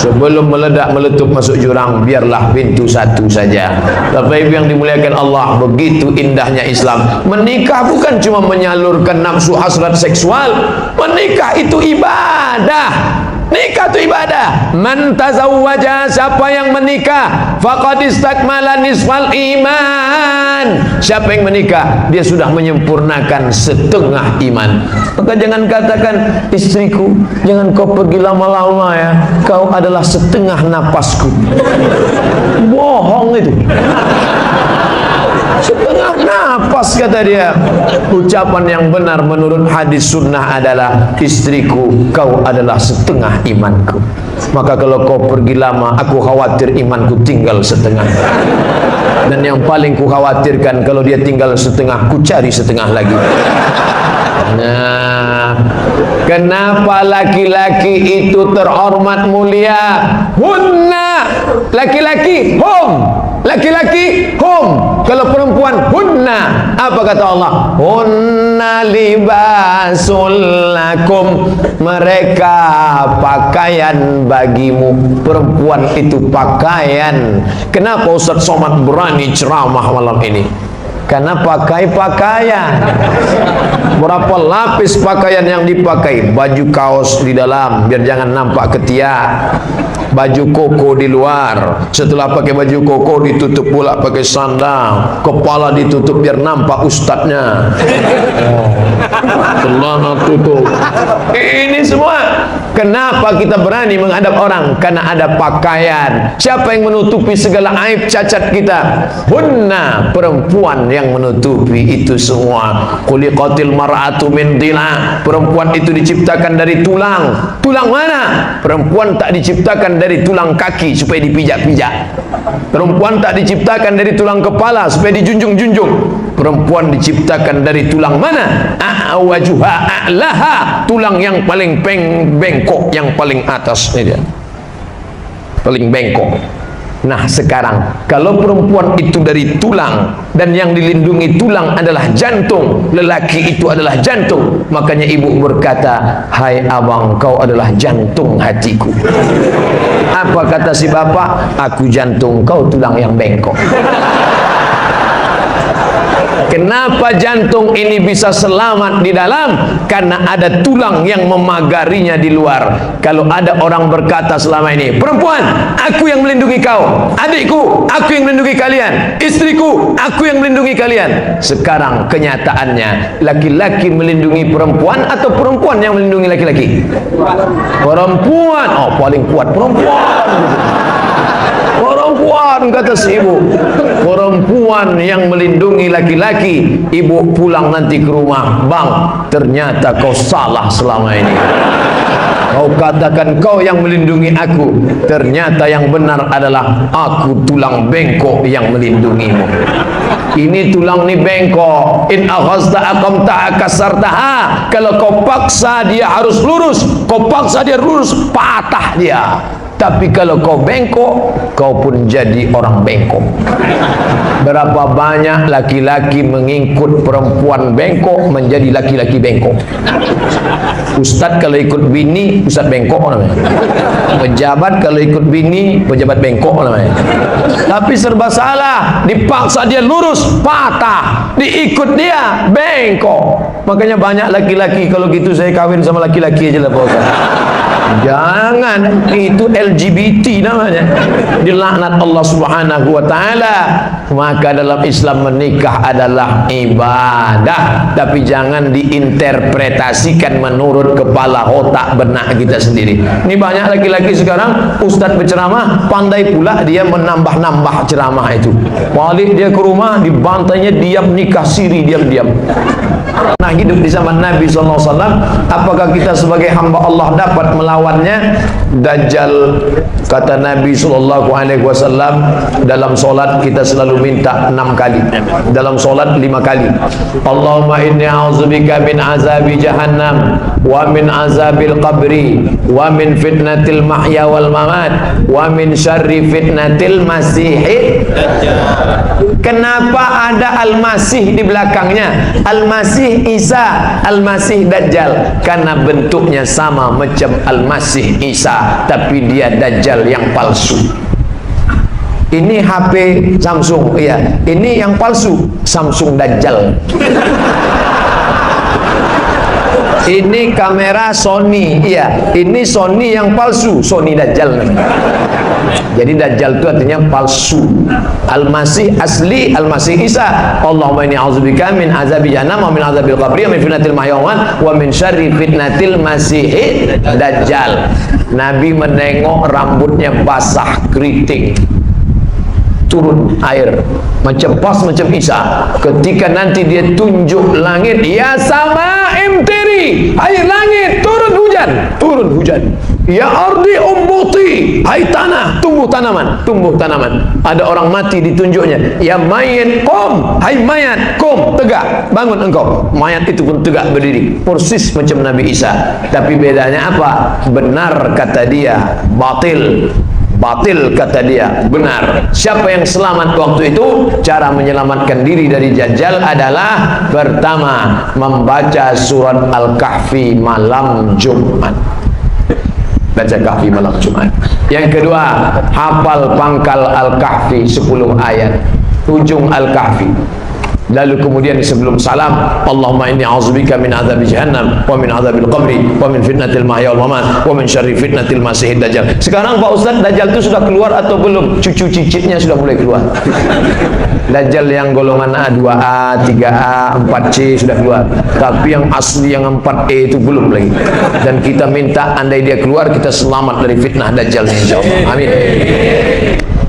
Sebelum meledak, meletup masuk jurang, biarlah pintu satu saja. Bapak Ibu yang dimuliakan Allah, begitu indahnya Islam. Menikah bukan cuma menyalurkan nafsu hasrat seksual. Menikah itu ibadah. Nikah itu ibadah. Man tazawwaja, siapa yang menikah, faqad istakmala nisfal iman. Siapa yang menikah, dia sudah menyempurnakan setengah iman. Maka jangan katakan, istriku, jangan kau pergi lama-lama ya, kau adalah setengah napasku. Bohong itu. Setengah napas kata dia. Ucapan yang benar menurut hadis sunnah adalah, istriku, kau adalah setengah imanku. Maka kalau kau pergi lama, aku khawatir imanku tinggal setengah. Dan yang paling ku khawatirkan, kalau dia tinggal setengah, ku cari setengah lagi. Nah, kenapa laki-laki itu terhormat mulia? Hunna, laki-laki hum, laki-laki hum. Kalau perempuan hunna, apa kata Allah? Hunna libasul lakum, mereka pakaian bagimu. Perempuan itu pakaian. Kenapa Ustaz Somad berani ceramah malam ini? Karena pakai pakaian. Berapa lapis pakaian yang dipakai? Baju kaos di dalam biar jangan nampak ketiak, baju koko di luar. Setelah pakai baju koko ditutup pula pakai sandal, kepala ditutup biar nampak ustadznya. Celana tutup. Ini semua kenapa kita berani menghadap orang? Karena ada pakaian. Siapa yang menutupi segala aib cacat kita? Hunna, perempuan yang menutupi itu semua. Khuliqatil mar'atu min dhila, perempuan itu diciptakan dari tulang. Tulang mana? Perempuan tak diciptakan dari tulang kaki supaya dipijak-pijak. Perempuan tak diciptakan dari tulang kepala supaya dijunjung-junjung. Perempuan diciptakan dari tulang mana? A'wajuha a'laha, tulang yang paling bengkok, yang paling atas. Ini dia, paling bengkok. Nah sekarang kalau perempuan itu dari tulang dan yang dilindungi tulang adalah jantung, lelaki itu adalah jantung, makanya ibu berkata, hai abang, kau adalah jantung hatiku. Apa kata si bapak? Aku jantung, kau tulang yang bengkok. Kenapa jantung ini bisa selamat di dalam? Karena ada tulang yang memagarinya di luar. Kalau ada orang berkata selama ini, perempuan, aku yang melindungi kau, adikku, aku yang melindungi kalian, istriku, aku yang melindungi kalian. Sekarang kenyataannya, laki-laki melindungi perempuan atau perempuan yang melindungi laki-laki? Perempuan. Oh, paling kuat perempuan. Perempuan, kata si ibu. Perempuan yang melindungi laki-laki. Ibu pulang nanti ke rumah, bang, ternyata kau salah selama ini. Kau katakan kau yang melindungi aku, ternyata yang benar adalah aku tulang bengkok yang melindungimu. Ini tulang ni bengkok. In aghazta aqamta kasartaha. Kalau kau paksa dia harus lurus, kau paksa dia lurus, patah dia. Tapi kalau kau bengkok, kau pun jadi orang bengkok. Berapa banyak laki-laki mengikut perempuan bengkok menjadi laki-laki bengkok. Ustadz kalau ikut bini, ustadz bengkok namanya. Pejabat kalau ikut bini, pejabat bengkok namanya. Tapi serba salah, dipaksa dia lurus, patah. Diikut dia, bengkok. Makanya banyak laki-laki, kalau gitu saya kawin sama laki-laki aja lah Pak Ustadz. Jangan, itu LGBT namanya, dilaknat Allah Subhanahu wa taala. Maka dalam Islam menikah adalah ibadah, tapi jangan diinterpretasikan menurut kepala otak benak kita sendiri. Ini banyak laki-laki sekarang, ustadz berceramah, pandai pula dia menambah-nambah ceramah itu. Balik dia ke rumah, dibantainya diam, nikah siri diam-diam. Nah, hidup di zaman Nabi SAW, apakah kita sebagai hamba Allah dapat melawannya? Dajjal, kata Nabi SAW, dalam solat kita selalu minta 6 kali, dalam solat 5 kali. Allahumma inni a'udzubika min azabi jahannam, wa min azabil qabri, wa min fitnatil mahya wal mamat, wa min syarri fitnatil masihid. Kenapa ada Al-Masih di belakangnya? Al-Masih Isa, Al-Masih Dajjal. Karena bentuknya sama macam Al-Masih Isa, tapi dia Dajjal yang palsu. Ini HP Samsung, iya. Ini yang palsu, Samsung Dajjal. Ini kamera Sony, iya. Ini Sony yang palsu, Sony Dajjal. Jadi Dajjal itu artinya palsu. Al-Masih asli, Al-Masih Isa. Allahumma inni a'udzubika min azabi jahannam, wa min azabil qabri, wa min fitnatil mahya wal mamat, wa min syarri fitnatil masihid Dajjal. Nabi menengok rambutnya basah keriting, turun air macam pas macam Isa. Ketika nanti dia tunjuk langit, ya sama imtiri, air langit turun hujan. hujan, turun hujan. Ya ardi umbuti, hai tanah, tumbuh tanaman, tumbuh tanaman. Ada orang mati ditunjuknya. Ya mayat qum, hai mayat qum, tegak, bangun engkau. Mayat itu pun tegak berdiri, persis macam Nabi Isa. Tapi bedanya apa? Benar kata dia, batil. Batil kata dia, benar. Siapa yang selamat waktu itu? Cara menyelamatkan diri dari Dajjal adalah pertama, membaca surat Al-Kahfi malam Jumat. Baca Kahfi malam Jumat. Yang kedua, hafal pangkal Al-Kahfi 10 ayat, ujung Al-Kahfi. Lalu kemudian sebelum salam, Allahumma inni a'udzubika min adzabi jahannam wa min adzabil qabri wa min fitnatil mahya wal mamat wa min syarri fitnatil masiihid dajjal. Sekarang Pak Ustaz, Dajjal itu sudah keluar atau belum? Cucu cicitnya sudah mulai keluar. Dajjal yang golongan A, 2A, 3A, 4C sudah keluar. Tapi yang asli yang 4E itu belum lagi. Dan kita minta andai dia keluar, kita selamat dari fitnah Dajjal insyaallah. Amin.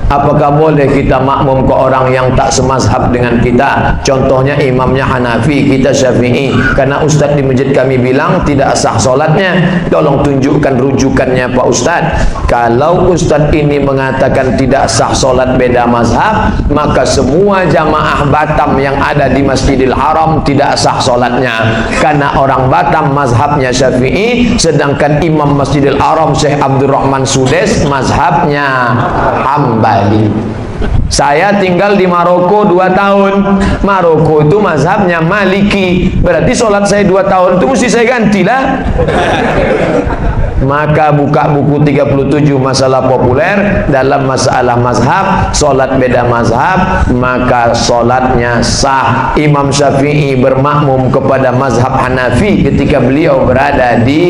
Apakah boleh kita makmum ke orang yang tak semazhab dengan kita? Contohnya imamnya Hanafi, kita Syafi'i. Karena Ustaz di masjid kami bilang tidak sah solatnya. Tolong tunjukkan rujukannya Pak Ustaz. Kalau Ustaz ini mengatakan tidak sah solat beda mazhab, maka semua jamaah Batam yang ada di Masjidil Haram tidak sah solatnya. Karena orang Batam mazhabnya Syafi'i, sedangkan imam Masjidil Haram Syekh Abdurrahman Sudes mazhabnya Hambali. Saya tinggal di Maroko 2 tahun. Maroko itu mazhabnya Maliki. Berarti sholat saya 2 tahun itu mesti saya gantilah. Maka buka buku 37 masalah populer dalam masalah mazhab, solat beda mazhab, maka solatnya sah. Imam Syafi'i bermakmum kepada mazhab Hanafi ketika beliau berada di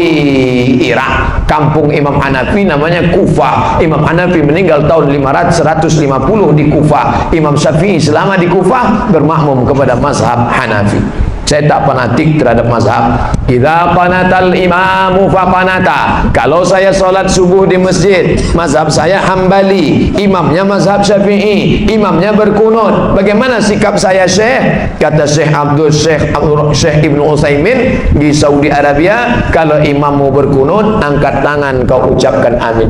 Irak. Kampung Imam Hanafi namanya Kufah. Imam Hanafi meninggal tahun 150 di Kufah. Imam Syafi'i selama di Kufah bermakmum kepada mazhab Hanafi. Saya tak fanatik terhadap mazhab. Idza qanatal imamu fa qanata. Kalau saya solat subuh di masjid, mazhab saya Hambali, imamnya mazhab Syafi'i, imamnya berkunut. Bagaimana sikap saya, Syekh? Kata Syekh Ibnu Utsaimin di Saudi Arabia, kalau imammu berkunut, angkat tangan kau ucapkan amin.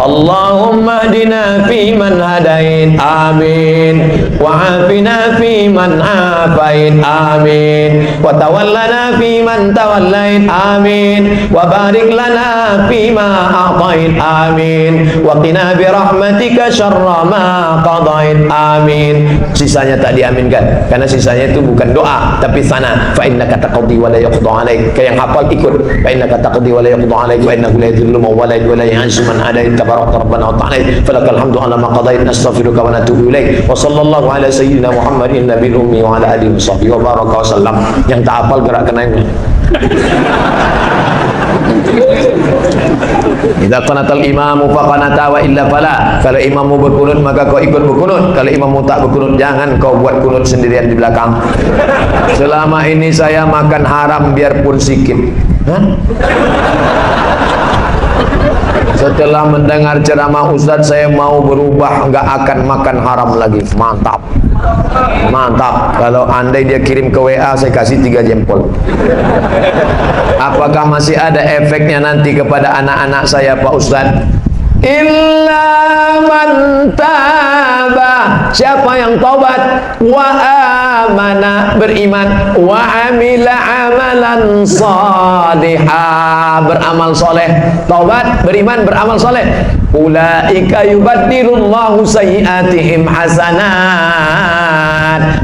Allahumma hdina fi man hadain, amin. Wa afina fi man afain, amin. Wa tawallana fi man tawallait, amin. Wa barik lana fi ma a'tain, amin. Wa qina bi rahmatika syarra ma qadait, amin. Sisanya tak diaminkan karena sisanya itu bukan doa tapi sana. Fa innaka taqdi wa la yuqda alaik. Kayak yang hafal ikut. Fa innaka taqdi wa la yuqda alaik wa innahu la yadhillu man walait wa la yu'izzu man adait. Rabbana wa ta'ala falakal hamdu ala ma qadait, nastaghfiruka wa natubu ilaik. Wa sallallahu ala sayyidina Muhammadin nabiyil ummi wa ala alihi washabbihi wa baraka wasallam. Yang tak hafal gerak kenanya. Idza qanatal imamu fa qanata wa illa fala. Kalau imammu berkunut maka kau ikut berkunut. Kalau imammu tak berkunut jangan kau buat kunut sendirian di belakang. Selama ini saya makan haram biarpun sikit. Setelah mendengar ceramah Ustadz, saya mau berubah, nggak akan makan haram lagi. Mantap, mantap. Kalau andai dia kirim ke WA, saya kasih 3 jempol. Apakah masih ada efeknya nanti kepada anak-anak saya, Pak Ustadz? Illa man taba, siapa yang taubat, wa amana, beriman, wa amila amalan salihah, beramal soleh. Taubat, beriman, beramal soleh. Ulaika yubaddilullahu sayyiatihim hasanat.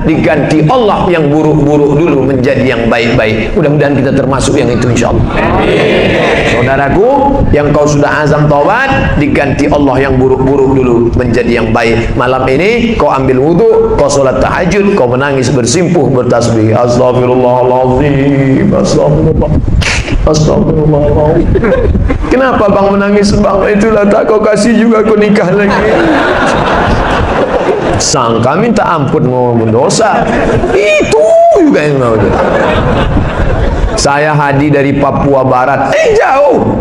Diganti Allah yang buruk-buruk dulu menjadi yang baik-baik. Mudah-mudahan kita termasuk yang itu insyaallah. Saudaraku, yang kau sudah azam taubat, diganti Allah yang buruk-buruk dulu menjadi yang baik. Malam ini kau ambil wudu, kau sholat tahajud, kau menangis bersimpuh bertasbih. Astagfirullahaladzim, astagfirullah, astagfirullahaladzim. Kenapa bang menangis bang? Itulah tak kau kasih juga kau nikah lagi. Sangka minta ampun mau mendosa. Itu juga yang mau. Saya Hadi dari Papua Barat. Jauh.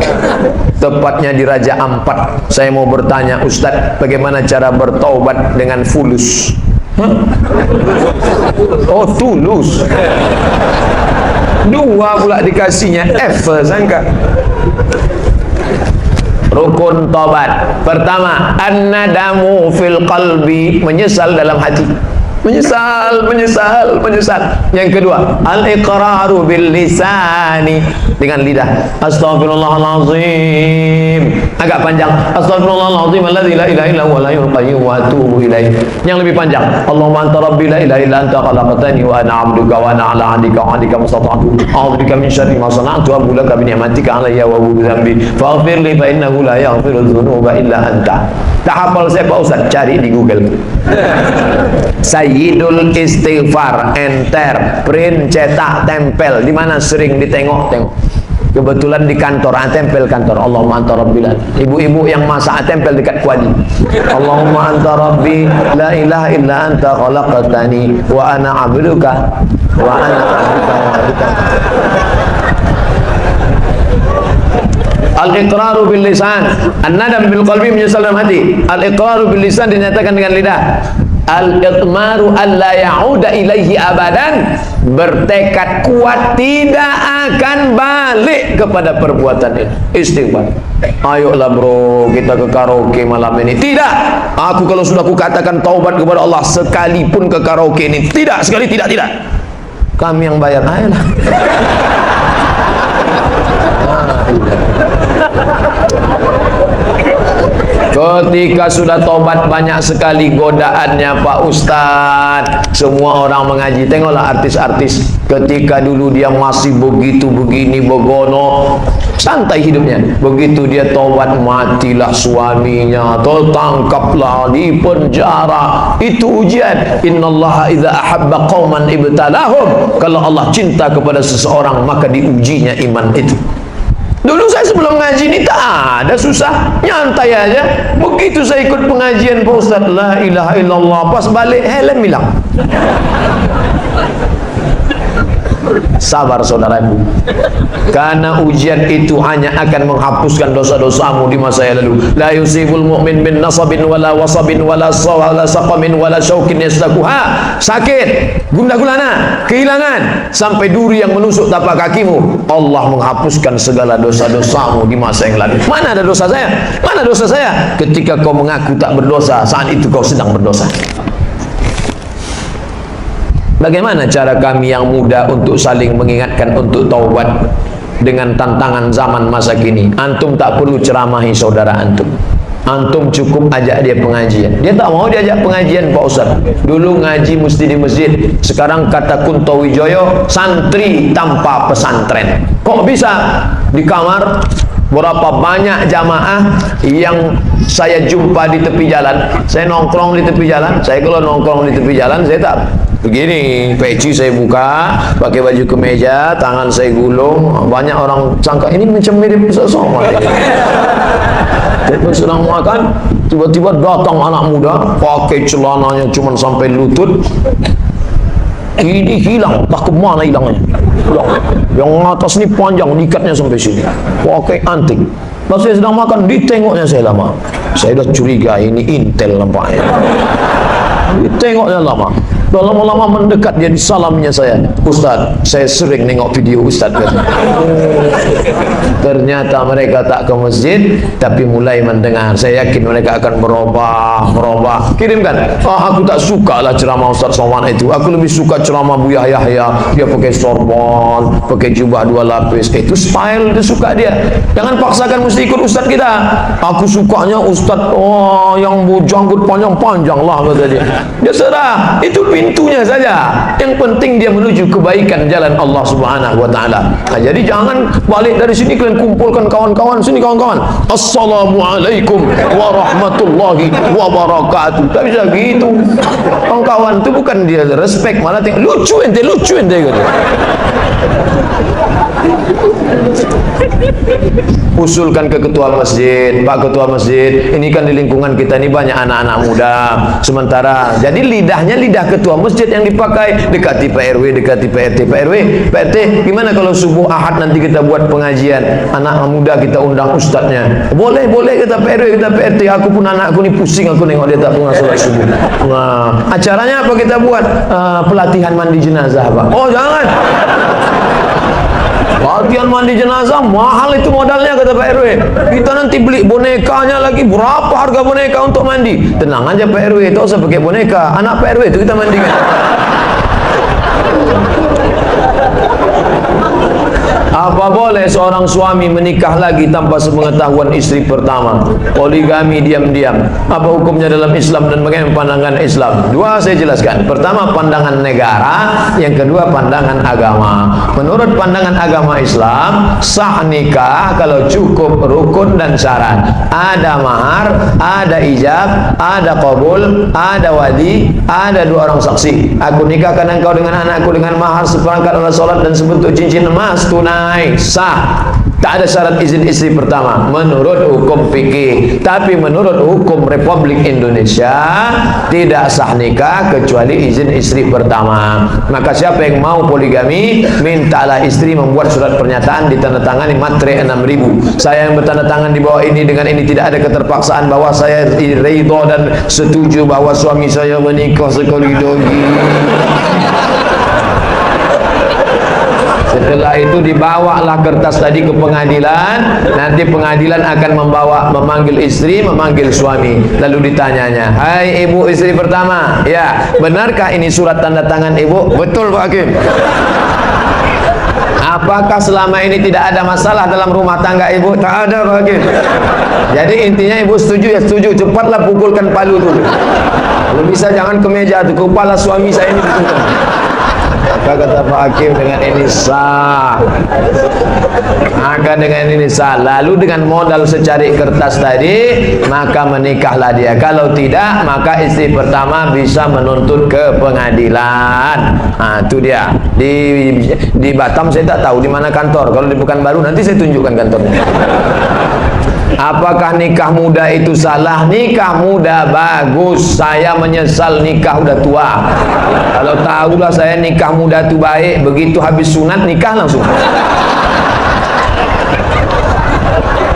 Tepatnya di Raja Ampat. Saya mau bertanya, Ustadz, bagaimana cara bertaubat dengan fulus? Oh, tulus. Dua pula dikasihnya F sangka. Rukun taubat pertama, an-nadamu fil qalbi, menyesal dalam hati, menyesal. Yang kedua, al-iqraru bil lisani, dengan lidah, astaghfirullahalazim, agak panjang, astaghfirullahalazim alladzi la ilaha illa huwa al-hayyul qayyum wa atubu ilaih. Yang lebih panjang, Allahumma anta rabbi la ilaha illa anta khalaqtani wa ana 'abduka wa ana 'ala 'ahdika wa 'ahdika mustata'tu a'udzu bika min syarri ma sana'tu wa a'udzu bika bi ni'matika 'alayya wa bi dhanbi faghfir li fa innahu la yaghfiru dzunuba illa anta. Tak hafal saya Pak Ustaz, cari di Google. Sayyidul istighfar, enter, print, cetak, tempel, di mana sering ditengok-tengok. Kebetulan di kantor, tempel kantor. Allahumma anta rabbi, ibu-ibu yang masak tempel dekat kuali. Allahumma anta rabbi la ilaha illa anta khalaqtani wa ana 'abduka wa ana 'abduka. Al-iqraru bil lisan, an-nadam bil qalbi, menyesal dalam hati. Al-iqraru bil lisan dinyatakan dengan lidah. Al-iqmaru alla ya'uda ilaihi abadan, bertekad kuat tidak akan balik kepada perbuatan ini. Istighfar. Ayolah bro, kita ke karaoke malam ini. Tidak. Aku kalau sudah kukatakan taubat kepada Allah, sekalipun ke karaoke ini tidak, sekali tidak. Kami yang bayar. Ayolah. Ketika sudah tobat, banyak sekali godaannya Pak Ustadz. Semua orang mengaji. Tengoklah artis-artis, ketika dulu dia masih begitu begini begono, santai hidupnya. Begitu dia tobat, matilah suaminya, tertangkaplah di penjara. Itu ujian. Innallaha idza ahabba qauman ibtalahum. Kalau Allah cinta kepada seseorang, maka diujinya iman itu. Dulu saya sebelum ngaji ini tak ada susah, nyantai aja. Begitu saya ikut pengajian Pak Ustaz, la ilaha illallah, pas balik helm hilang. Sabar saudaraku, karena ujian itu hanya akan menghapuskan dosa-dosamu di masa yang lalu. La yusibul mu'min bin nasabin wala wasabin wala saqamin wala syaukin yastakuha. Sakit, gundah gulana, kehilangan, sampai duri yang menusuk tapak kakimu. Allah menghapuskan segala dosa-dosamu di masa yang lalu. Mana ada dosa saya? Mana dosa saya? Ketika kau mengaku tak berdosa, saat itu kau sedang berdosa. Bagaimana cara kami yang muda untuk saling mengingatkan untuk taubat dengan tantangan zaman masa kini? Antum tak perlu ceramahi saudara antum. Antum cukup ajak dia pengajian. Dia tak mau diajak pengajian Pak Ustaz. Dulu ngaji mesti di masjid. Sekarang kata Kunto Wijoyo, santri tanpa pesantren. Kok bisa? Di kamar. Berapa banyak jamaah yang saya jumpa di tepi jalan. Saya nongkrong di tepi jalan. Saya kalau nongkrong di tepi jalan, saya tak begini, peci saya buka, pakai baju kemeja, tangan saya gulung. Banyak orang sangka ini macam mirip Ustaz Somad. Kita sedang makan, tiba-tiba datang anak muda, pakai celananya cuma sampai lutut. Ini hilang, tak kemana hilangnya. Yang atas ini panjang, ikatnya sampai sini, pakai anting. Pas saya sedang makan, ditengoknya saya lama. Saya dah curiga ini intel nampaknya. Ditengoknya lama. Lama-lama mendekat, dia disalamnya saya. Ustaz, saya sering nengok video Ustaz. Ternyata mereka tak ke masjid, tapi mulai mendengar. Saya yakin mereka akan merubah. Kirimkan. Aku tak suka lah ceramah Ustaz Somad itu. Aku lebih suka ceramah Buya Yahya. Dia pakai sorban, pakai jubah 2 lapis. Itu style, dia suka dia. Jangan paksakan mesti ikut Ustaz kita. Aku sukanya Ustaz yang janggut panjang-panjang lah, kata dia. Dia serah. Itu pintunya saja. Yang penting dia menuju kebaikan jalan Allah Subhanahu wa taala. Nah, jadi jangan balik dari sini kalian kumpulkan kawan-kawan sini, kawan-kawan. Assalamualaikum warahmatullahi wabarakatuh. Tak bisa gitu. Kawan-kawan itu bukan dia respect, malah tengok lucu ente gitu. Usulkan ke ketua masjid, Pak Ketua Masjid, ini kan di lingkungan kita ini banyak anak-anak muda. Sementara jadi lidahnya lidah ketua masjid yang dipakai. Dekati Pak RW, dekati Pak RT. Pak RW, Pak RT, gimana kalau subuh Ahad nanti kita buat pengajian, anak muda kita undang ustadznya? Boleh kata Pak RW, kata Pak RT. Aku pun anakku ni pusing, aku nengok dia tak pernah sholat subuh. Nah, acaranya apa kita buat? Pelatihan mandi jenazah, Pak. Oh jangan. Latihan mandi jenazah mahal itu modalnya, kata Pak RW. Kita nanti beli bonekanya lagi, berapa harga boneka untuk mandi? Tenang aja Pak RW, itu usah pakai boneka, anak Pak RW itu kita mandikan. Apa boleh seorang suami menikah lagi tanpa sepengetahuan istri pertama? Poligami diam-diam. Apa hukumnya dalam Islam dan bagaimana pandangan Islam? Dua saya jelaskan. Pertama pandangan negara, yang kedua pandangan agama. Menurut pandangan agama Islam, sah nikah kalau cukup rukun dan syarat. Ada mahar, ada ijab, ada qabul, ada wali, ada dua orang saksi. Aku nikahkan engkau dengan anakku dengan mahar seperangkat alat salat dan sebentuk cincin emas tunai. Sah, tak ada syarat izin istri pertama menurut hukum fikih. Tapi menurut hukum Republik Indonesia tidak sah nikah kecuali izin istri pertama. Maka siapa yang mau poligami, mintalah istri membuat surat pernyataan ditandatangani matre 6.000. Saya yang bertanda tangan di bawah ini, dengan ini tidak ada keterpaksaan bahwa saya ridho dan setuju bahwa suami saya menikah sekali lagi. Setelah itu dibawalah kertas tadi ke pengadilan. Nanti pengadilan akan memanggil istri, memanggil suami. Lalu ditanyanya, hai ibu istri pertama, ya benarkah ini surat tanda tangan ibu? Betul Pak Hakim. Apakah selama ini tidak ada masalah dalam rumah tangga ibu? Tak ada Pak Hakim. Jadi intinya ibu setuju, ya setuju. Cepatlah pukulkan palu dulu. Kalau bisa jangan ke meja tuh, kepala suami saya ini betul. Maka kata Pak Hakim, dengan ini sah. Maka dengan ini sah. Lalu dengan modal secari kertas tadi, maka menikahlah dia. Kalau tidak, maka istri pertama bisa menuntut ke pengadilan. Nah, itu dia. Di Batam saya tak tahu di mana kantor. Kalau di Pekanbaru nanti saya tunjukkan kantornya. Apakah nikah muda itu salah? Nikah muda bagus. Saya menyesal nikah udah tua. Kalau tahulah saya nikah muda itu baik, begitu habis sunat nikah langsung.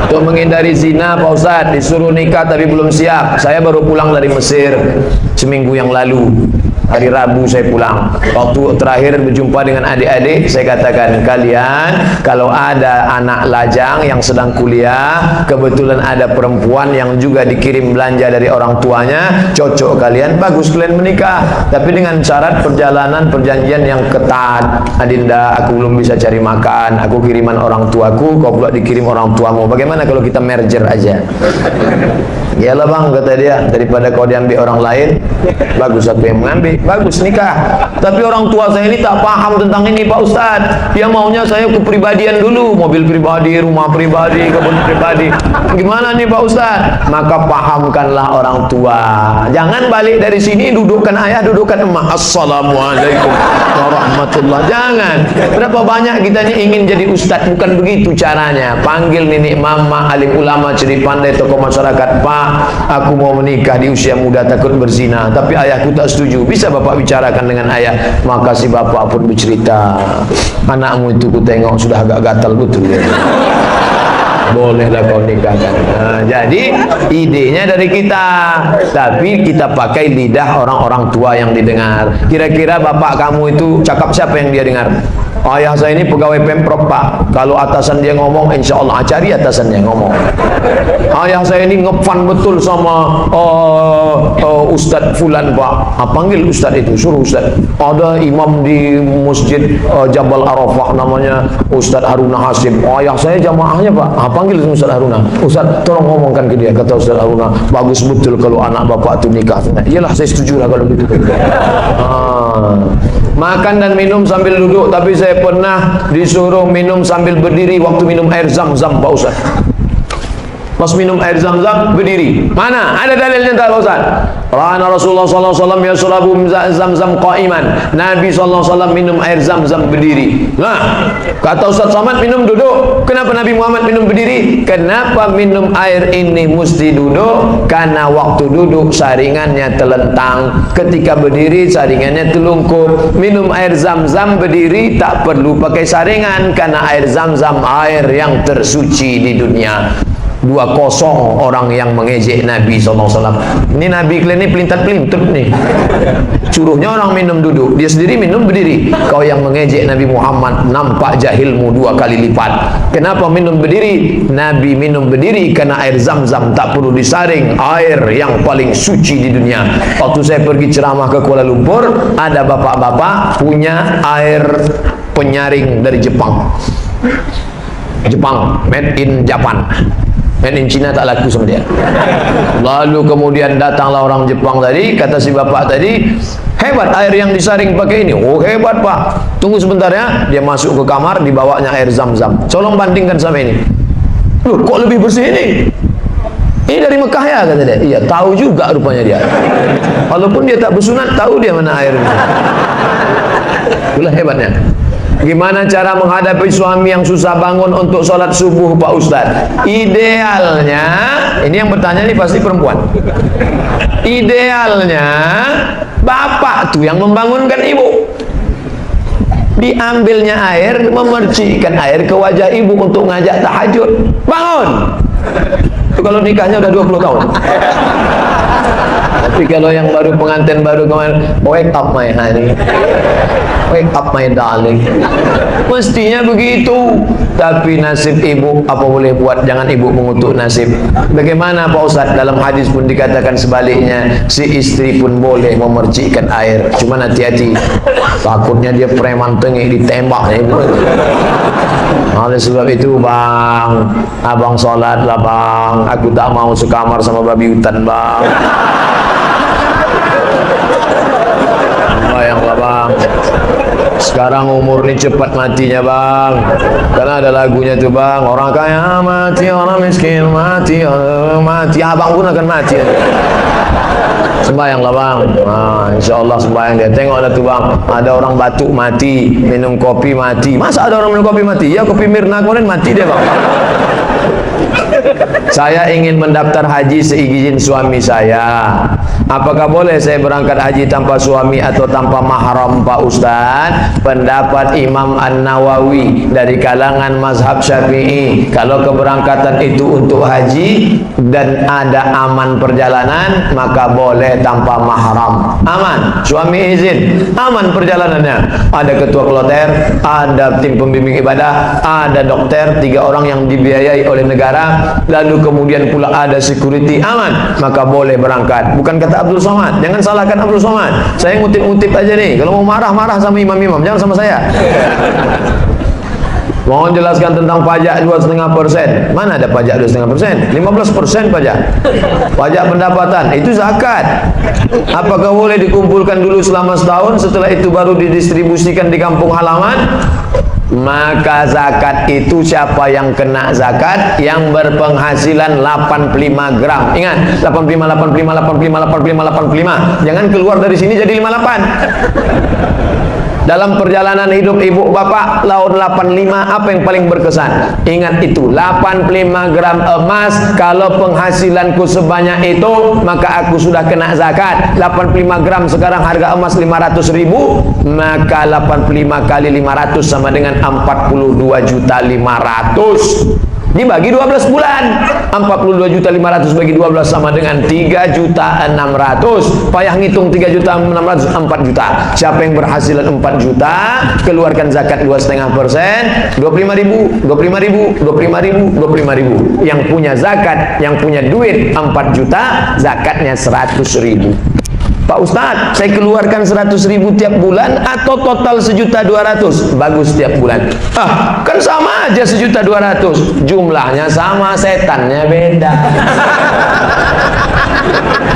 Untuk menghindari zina Pak Ustadz, disuruh nikah tapi belum siap. Saya baru pulang dari Mesir seminggu yang lalu. Hari Rabu saya pulang. Waktu terakhir berjumpa dengan adik-adik, saya katakan, kalian kalau ada anak lajang yang sedang kuliah, kebetulan ada perempuan yang juga dikirim belanja dari orang tuanya, cocok kalian, bagus kalian menikah. Tapi dengan syarat perjanjian yang ketat. Adinda, aku belum bisa cari makan, aku kiriman orang tuaku, kau pula dikirim orang tuamu. Bagaimana kalau kita merger aja? Yalah bang, kata dia, daripada kau diambil orang lain, bagus aku yang mengambil. Bagus nikah. Tapi orang tua saya ini tak paham tentang ini Pak Ustadz. Dia maunya saya kepribadian dulu, mobil pribadi, rumah pribadi, kebun pribadi. Gimana nih Pak Ustadz? Maka pahamkanlah orang tua. Jangan balik dari sini dudukkan ayah, dudukkan emak. Assalamualaikum warahmatullah. Jangan. Berapa banyak kita ini ingin jadi ustadz, bukan begitu caranya. Panggil nenek mama, alim ulama, ceri pandai, tokoh masyarakat. Pak, aku mau menikah di usia muda, takut berzina, tapi ayahku tak setuju. Bisa bapak bicarakan dengan ayah? Maka si bapak pun bercerita, anakmu itu ku tengok sudah agak gatal betul ya. Bolehlah kau nikahkan. Nah, jadi idenya dari kita, tapi kita pakai lidah orang-orang tua yang didengar. Kira-kira bapak kamu itu cakap siapa yang dia dengar? Ayah saya ini pegawai Pemprov Pak. Kalau atasan dia ngomong, insya Allah cari atasannya ngomong. Ayah saya ini ngefan betul sama Ustadz Fulan Pak. Panggil Ustadz itu, suruh Ustadz. Ada imam di masjid Jabal Arafah namanya Ustadz Haruna Hasim. Ayah saya jamaahnya Pak. Panggil Ustadz Haruna. Ustadz tolong ngomongkan ke dia. Kata Ustadz Haruna, bagus betul kalau anak bapak itu nikah. Iyalah saya setuju lah kalau gitu. Makan dan minum sambil duduk, tapi saya pernah disuruh minum sambil berdiri waktu minum air zam-zam Pak Ustaz. Pas minum air zam-zam berdiri. Mana? Ada dalilnya tak Pak Ustaz? Ra'ana Rasulullah sallallahu alaihi wasallam yashrabu zam-zam qa'iman. Nabi sallallahu alaihi wasallam minum air zam-zam berdiri. Nah, kata Ustaz Samad minum duduk. Kenapa Nabi Muhammad minum berdiri? Kenapa minum air ini mesti duduk? Karena waktu duduk saringannya telentang, ketika berdiri saringannya telungkup. Minum air zam-zam berdiri tak perlu pakai saringan, karena air zam-zam air yang tersuci di dunia. 2-0 orang yang mengejek Nabi SAW. Ini Nabi kalian ini pelintat-pelintut nih. Suruhnya orang minum duduk, dia sendiri minum berdiri. Kau yang mengejek Nabi Muhammad, nampak jahilmu 2 kali lipat. Kenapa minum berdiri? Nabi minum berdiri karena air Zam-Zam tak perlu disaring, air yang paling suci di dunia. Waktu saya pergi ceramah ke Kuala Lumpur, ada bapak-bapak punya air penyaring dari Jepang, made in Japan. Made in China tak laku sama dia. Lalu kemudian datanglah orang Jepang tadi, kata si bapak tadi, hebat air yang disaring pakai ini. Oh hebat pak, tunggu sebentar ya. Dia masuk ke kamar, dibawanya air Zam-Zam. Tolong bandingkan sama ini. Loh kok lebih bersih ini? Ini dari Mekah ya kata dia. Iya tahu juga rupanya dia. Walaupun dia tak bersunat, tahu dia mana air ini. Itulah hebatnya. Gimana cara menghadapi suami yang susah bangun untuk sholat subuh Pak Ustadz? Idealnya, ini yang bertanya ini pasti perempuan. Idealnya, bapak tuh yang membangunkan ibu. Diambilnya air, memercikkan air ke wajah ibu untuk ngajak tahajud. Bangun! Itu kalau nikahnya udah 20 tahun. Tapi kalau yang baru pengantin baru kemarin, wake up my honey, wake up my darling, mestinya begitu. Tapi nasib ibu apa boleh buat, jangan ibu mengutuk nasib. Bagaimana Pak Ustadz? Dalam hadis pun dikatakan sebaliknya, si istri pun boleh memercikkan air, cuman hati-hati, takutnya dia preman tengik ditembak. Oleh sebab itu bang, abang sholat lah bang, aku tak mau sekamar sama babi hutan bang. Bayanglah bang, sekarang umur ini cepat matinya bang, karena ada lagunya tuh bang, orang kaya mati, orang miskin mati, orang mati, abang pun akan mati. Sembayanglah bang, nah, insya Allah sembayang dia. Tengok ada tuh bang, ada orang batuk mati, minum kopi mati. Masa ada orang minum kopi mati? Ya kopi Mirna kemarin mati dia bang. Saya ingin mendaftar haji seizin suami saya. Apakah boleh saya berangkat haji tanpa suami atau tanpa mahram Pak Ustadz? Pendapat Imam An-Nawawi dari kalangan mazhab Syafi'i, kalau keberangkatan itu untuk haji dan ada aman perjalanan, maka boleh tanpa mahram. Aman, suami izin, aman perjalanannya. Ada ketua kloter, ada tim pembimbing ibadah, ada dokter, 3 orang yang dibiayai oleh negara, lalu kemudian pula ada security, aman, maka boleh berangkat. Bukan kata Abdul Somad, jangan salahkan Abdul Somad. Saya ngutip-ngutip aja nih. Kalau mau marah-marah sama imam-imam, jangan sama saya. Mohon jelaskan tentang pajak 2,5%. Mana ada pajak 2,5%? 15% pajak. Pajak pendapatan, itu zakat. Apakah boleh dikumpulkan dulu selama setahun, setelah itu baru didistribusikan di kampung halaman? Maka zakat itu siapa yang kena zakat? Yang berpenghasilan 85 gram. Ingat, 85, 85, 85, 85, 85. Jangan keluar dari sini jadi 58. Dalam perjalanan hidup ibu bapak, laut 85, apa yang paling berkesan? Ingat itu, 85 gram emas. Kalau penghasilanku sebanyak itu, maka aku sudah kena zakat. 85 gram sekarang harga emas 500.000, maka 85 kali 500 sama dengan 42.500.000. Dibagi 12 bulan, 42.500.000 bagi 12 sama dengan 3.600.000. Payah ngitung 3.600.000, 4 juta. Siapa yang berhasilan 4 juta, keluarkan zakat 2,5%, 25.000, 25.000, 25.000, 25.000. Yang punya zakat, yang punya duit 4 juta, zakatnya 100.000. Pak Ustadz, saya keluarkan 100.000 tiap bulan atau total 1.200.000? Bagus tiap bulan. Ah, kan sama aja 1.200.000. Jumlahnya sama, setannya beda.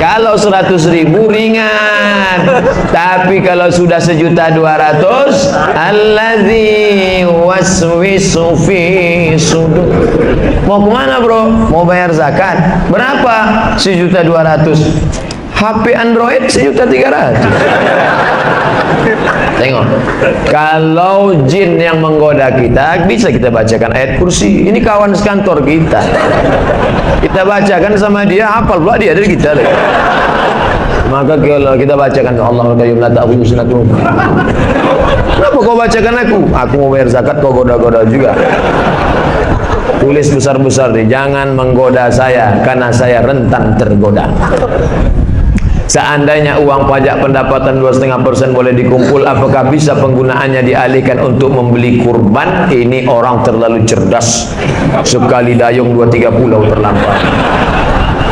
Kalau 100.000 ringan, tapi kalau sudah 1.200.000, allazi waswisu fi sudur. Mau kemana bro? Mau bayar zakat. Berapa? 1.200.000. HP Android 1.300.000. Tengok, kalau jin yang menggoda kita, bisa kita bacakan ayat kursi. Ini kawan sekantor kita, kita bacakan sama dia, hafal pula dia dari kita. Maka kalau kita bacakan Allahul Qayyum la ta'khudhuhu sinatun. Kenapa kau bacakan aku? Aku mau bayar zakat, kau goda-goda juga. Tulis besar-besar deh, jangan menggoda saya karena saya rentan tergoda. Seandainya uang pajak pendapatan 2,5% boleh dikumpul, apakah bisa penggunaannya dialihkan untuk membeli kurban? Ini orang terlalu cerdas, sekali dayung 2-3 pulau terlampau.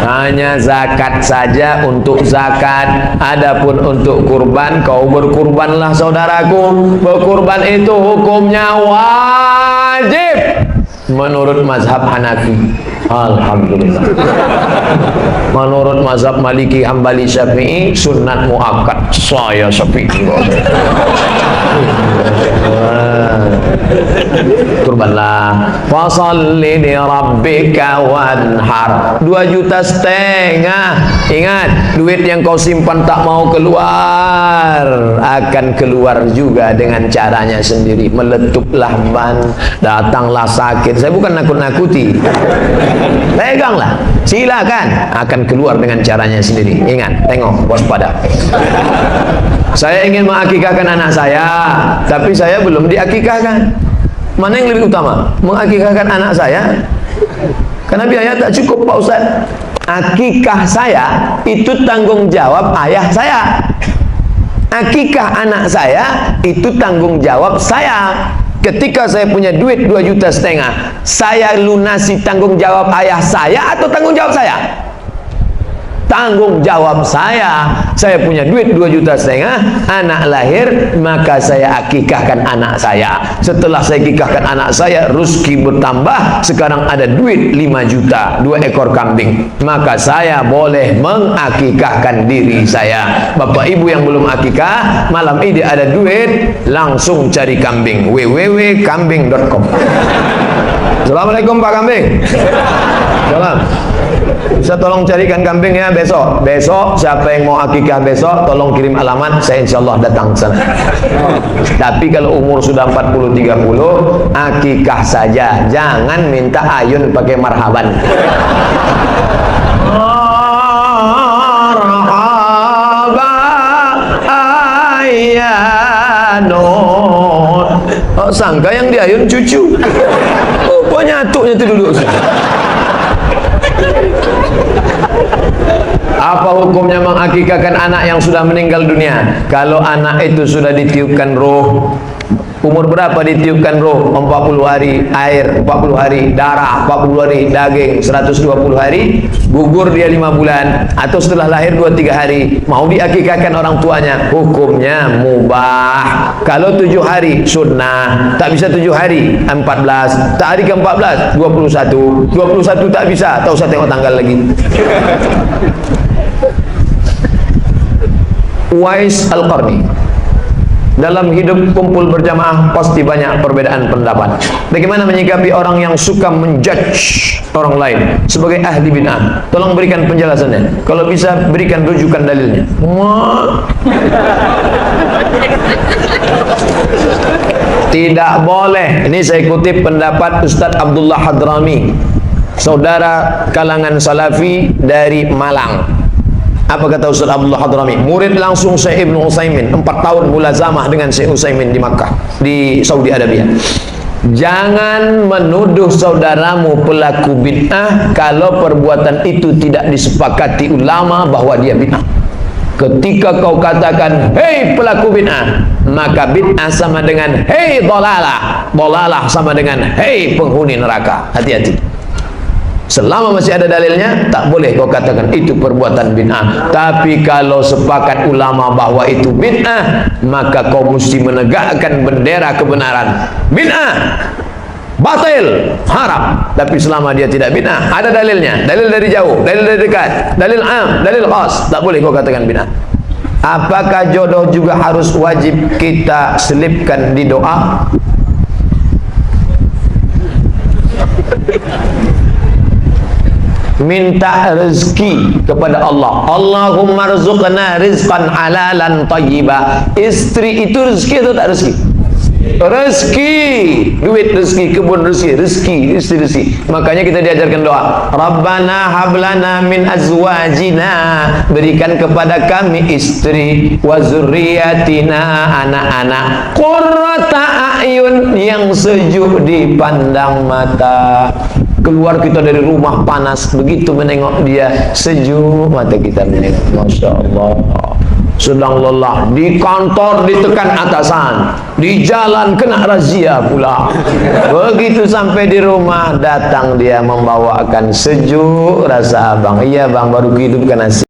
Hanya zakat saja untuk zakat. Adapun untuk kurban, kau berkurbanlah saudaraku. Berkurban itu hukumnya wajib menurut mazhab Hanafi. Alhamdulillah. Menurut mazhab Maliki, Hambali, Syafi'i sunat muakkad. Saya Syafi'i. Kurbanlah. Fasalli li rabbika wanhar. 2,5 juta. Ingat, duit yang kau simpan tak mau keluar akan keluar juga dengan caranya sendiri. Meletuplah ban, datanglah sakit. Saya bukan nakut-nakuti. Peganglah, silakan, akan keluar dengan caranya sendiri. Ingat, tengok, waspada. Saya ingin mengakikahkan anak saya, tapi saya belum diakikahkan. Mana yang lebih utama? Mengakikahkan anak saya? Karena biaya tak cukup, Pak Ustaz. Akikah saya itu tanggung jawab ayah saya. Akikah anak saya itu tanggung jawab saya. Ketika saya punya duit 2,5 juta, saya lunasi tanggung jawab ayah saya atau tanggung jawab saya? Tanggung jawab saya. Saya punya duit 2,5 juta, anak lahir, maka saya akikahkan anak saya. Setelah saya akikahkan anak saya, rezeki bertambah, sekarang ada duit 5 juta, 2 ekor kambing, maka saya boleh mengakikahkan diri saya. Bapak ibu yang belum akikah, malam ini ada duit, langsung cari kambing, www.kambing.com. Assalamualaikum Pak Kambing. Salam. Bisa tolong carikan kambing ya besok. Besok siapa yang mau akikah besok, tolong kirim alamat, saya insyaallah datang sana. Tapi kalau umur sudah 40-30, akikah saja, jangan minta ayun pakai marhaban. Marhaba ayyanun. Oh, sangka yang diayun cucu. Oh, nyatuknya itu dulu. Apa hukumnya mengakikahkan anak yang sudah meninggal dunia? Kalau anak itu sudah ditiupkan roh, umur berapa ditiupkan roh? 40 hari air, 40 hari darah, 40 hari daging, 120 hari, gugur dia 5 bulan, atau setelah lahir 2-3 hari, mau diakikahkan orang tuanya, hukumnya mubah. Kalau 7 hari sunnah, tak bisa 7 hari, 14, tak hari ke-14, 21 tak bisa, tak usah tengok tanggal lagi. Uwais Al-Qarni, dalam hidup kumpul berjamaah pasti banyak perbedaan pendapat. Bagaimana menyikapi orang yang suka menjudge orang lain sebagai ahli bid'ah? Tolong berikan penjelasannya. Kalau bisa berikan rujukan dalilnya. Tidak boleh. Ini saya kutip pendapat Ustadz Abdullah Hadrami, saudara kalangan Salafi dari Malang. Apa kata Ustaz Abdullah Hadrami? Murid langsung Syekh Ibnu Utsaimin, 4 tahun mulazamah dengan Syekh Utsaimin di Makkah, di Saudi Arabia. Jangan menuduh saudaramu pelaku bid'ah kalau perbuatan itu tidak disepakati ulama bahwa dia bid'ah. Ketika kau katakan, hei pelaku bid'ah, maka bid'ah sama dengan hei dolalah, dolalah sama dengan hei penghuni neraka. Hati-hati. Selama masih ada dalilnya, tak boleh kau katakan itu perbuatan bid'ah. Tapi kalau sepakat ulama bahwa itu bid'ah, maka kau mesti menegakkan bendera kebenaran. Bid'ah, batil, haram. Tapi selama dia tidak bid'ah, ada dalilnya. Dalil dari jauh, dalil dari dekat, dalil am, dalil khas, tak boleh kau katakan bid'ah. Apakah jodoh juga harus wajib kita selipkan di doa? Minta rezeki kepada Allah. Allahumma rzuqna rizqan halalan thayyiba. Istri itu rezeki atau tak rezeki? rezeki, duit rezeki, kebun rezeki, rezeki. Makanya kita diajarkan doa, Rabbana hablana min azwajina, berikan kepada kami istri, wa zurriyatina, anak-anak, qurrata a'yun, yang sejuk dipandang mata. Keluar kita dari rumah panas, begitu menengok dia sejuk mata kita menengok. Masya Allah. Sedang lelah, di kantor ditekan atasan, di jalan kena razia pula. Begitu sampai di rumah, datang dia membawakan sejuk rasa abang. Iya bang, baru hidupkan nasi.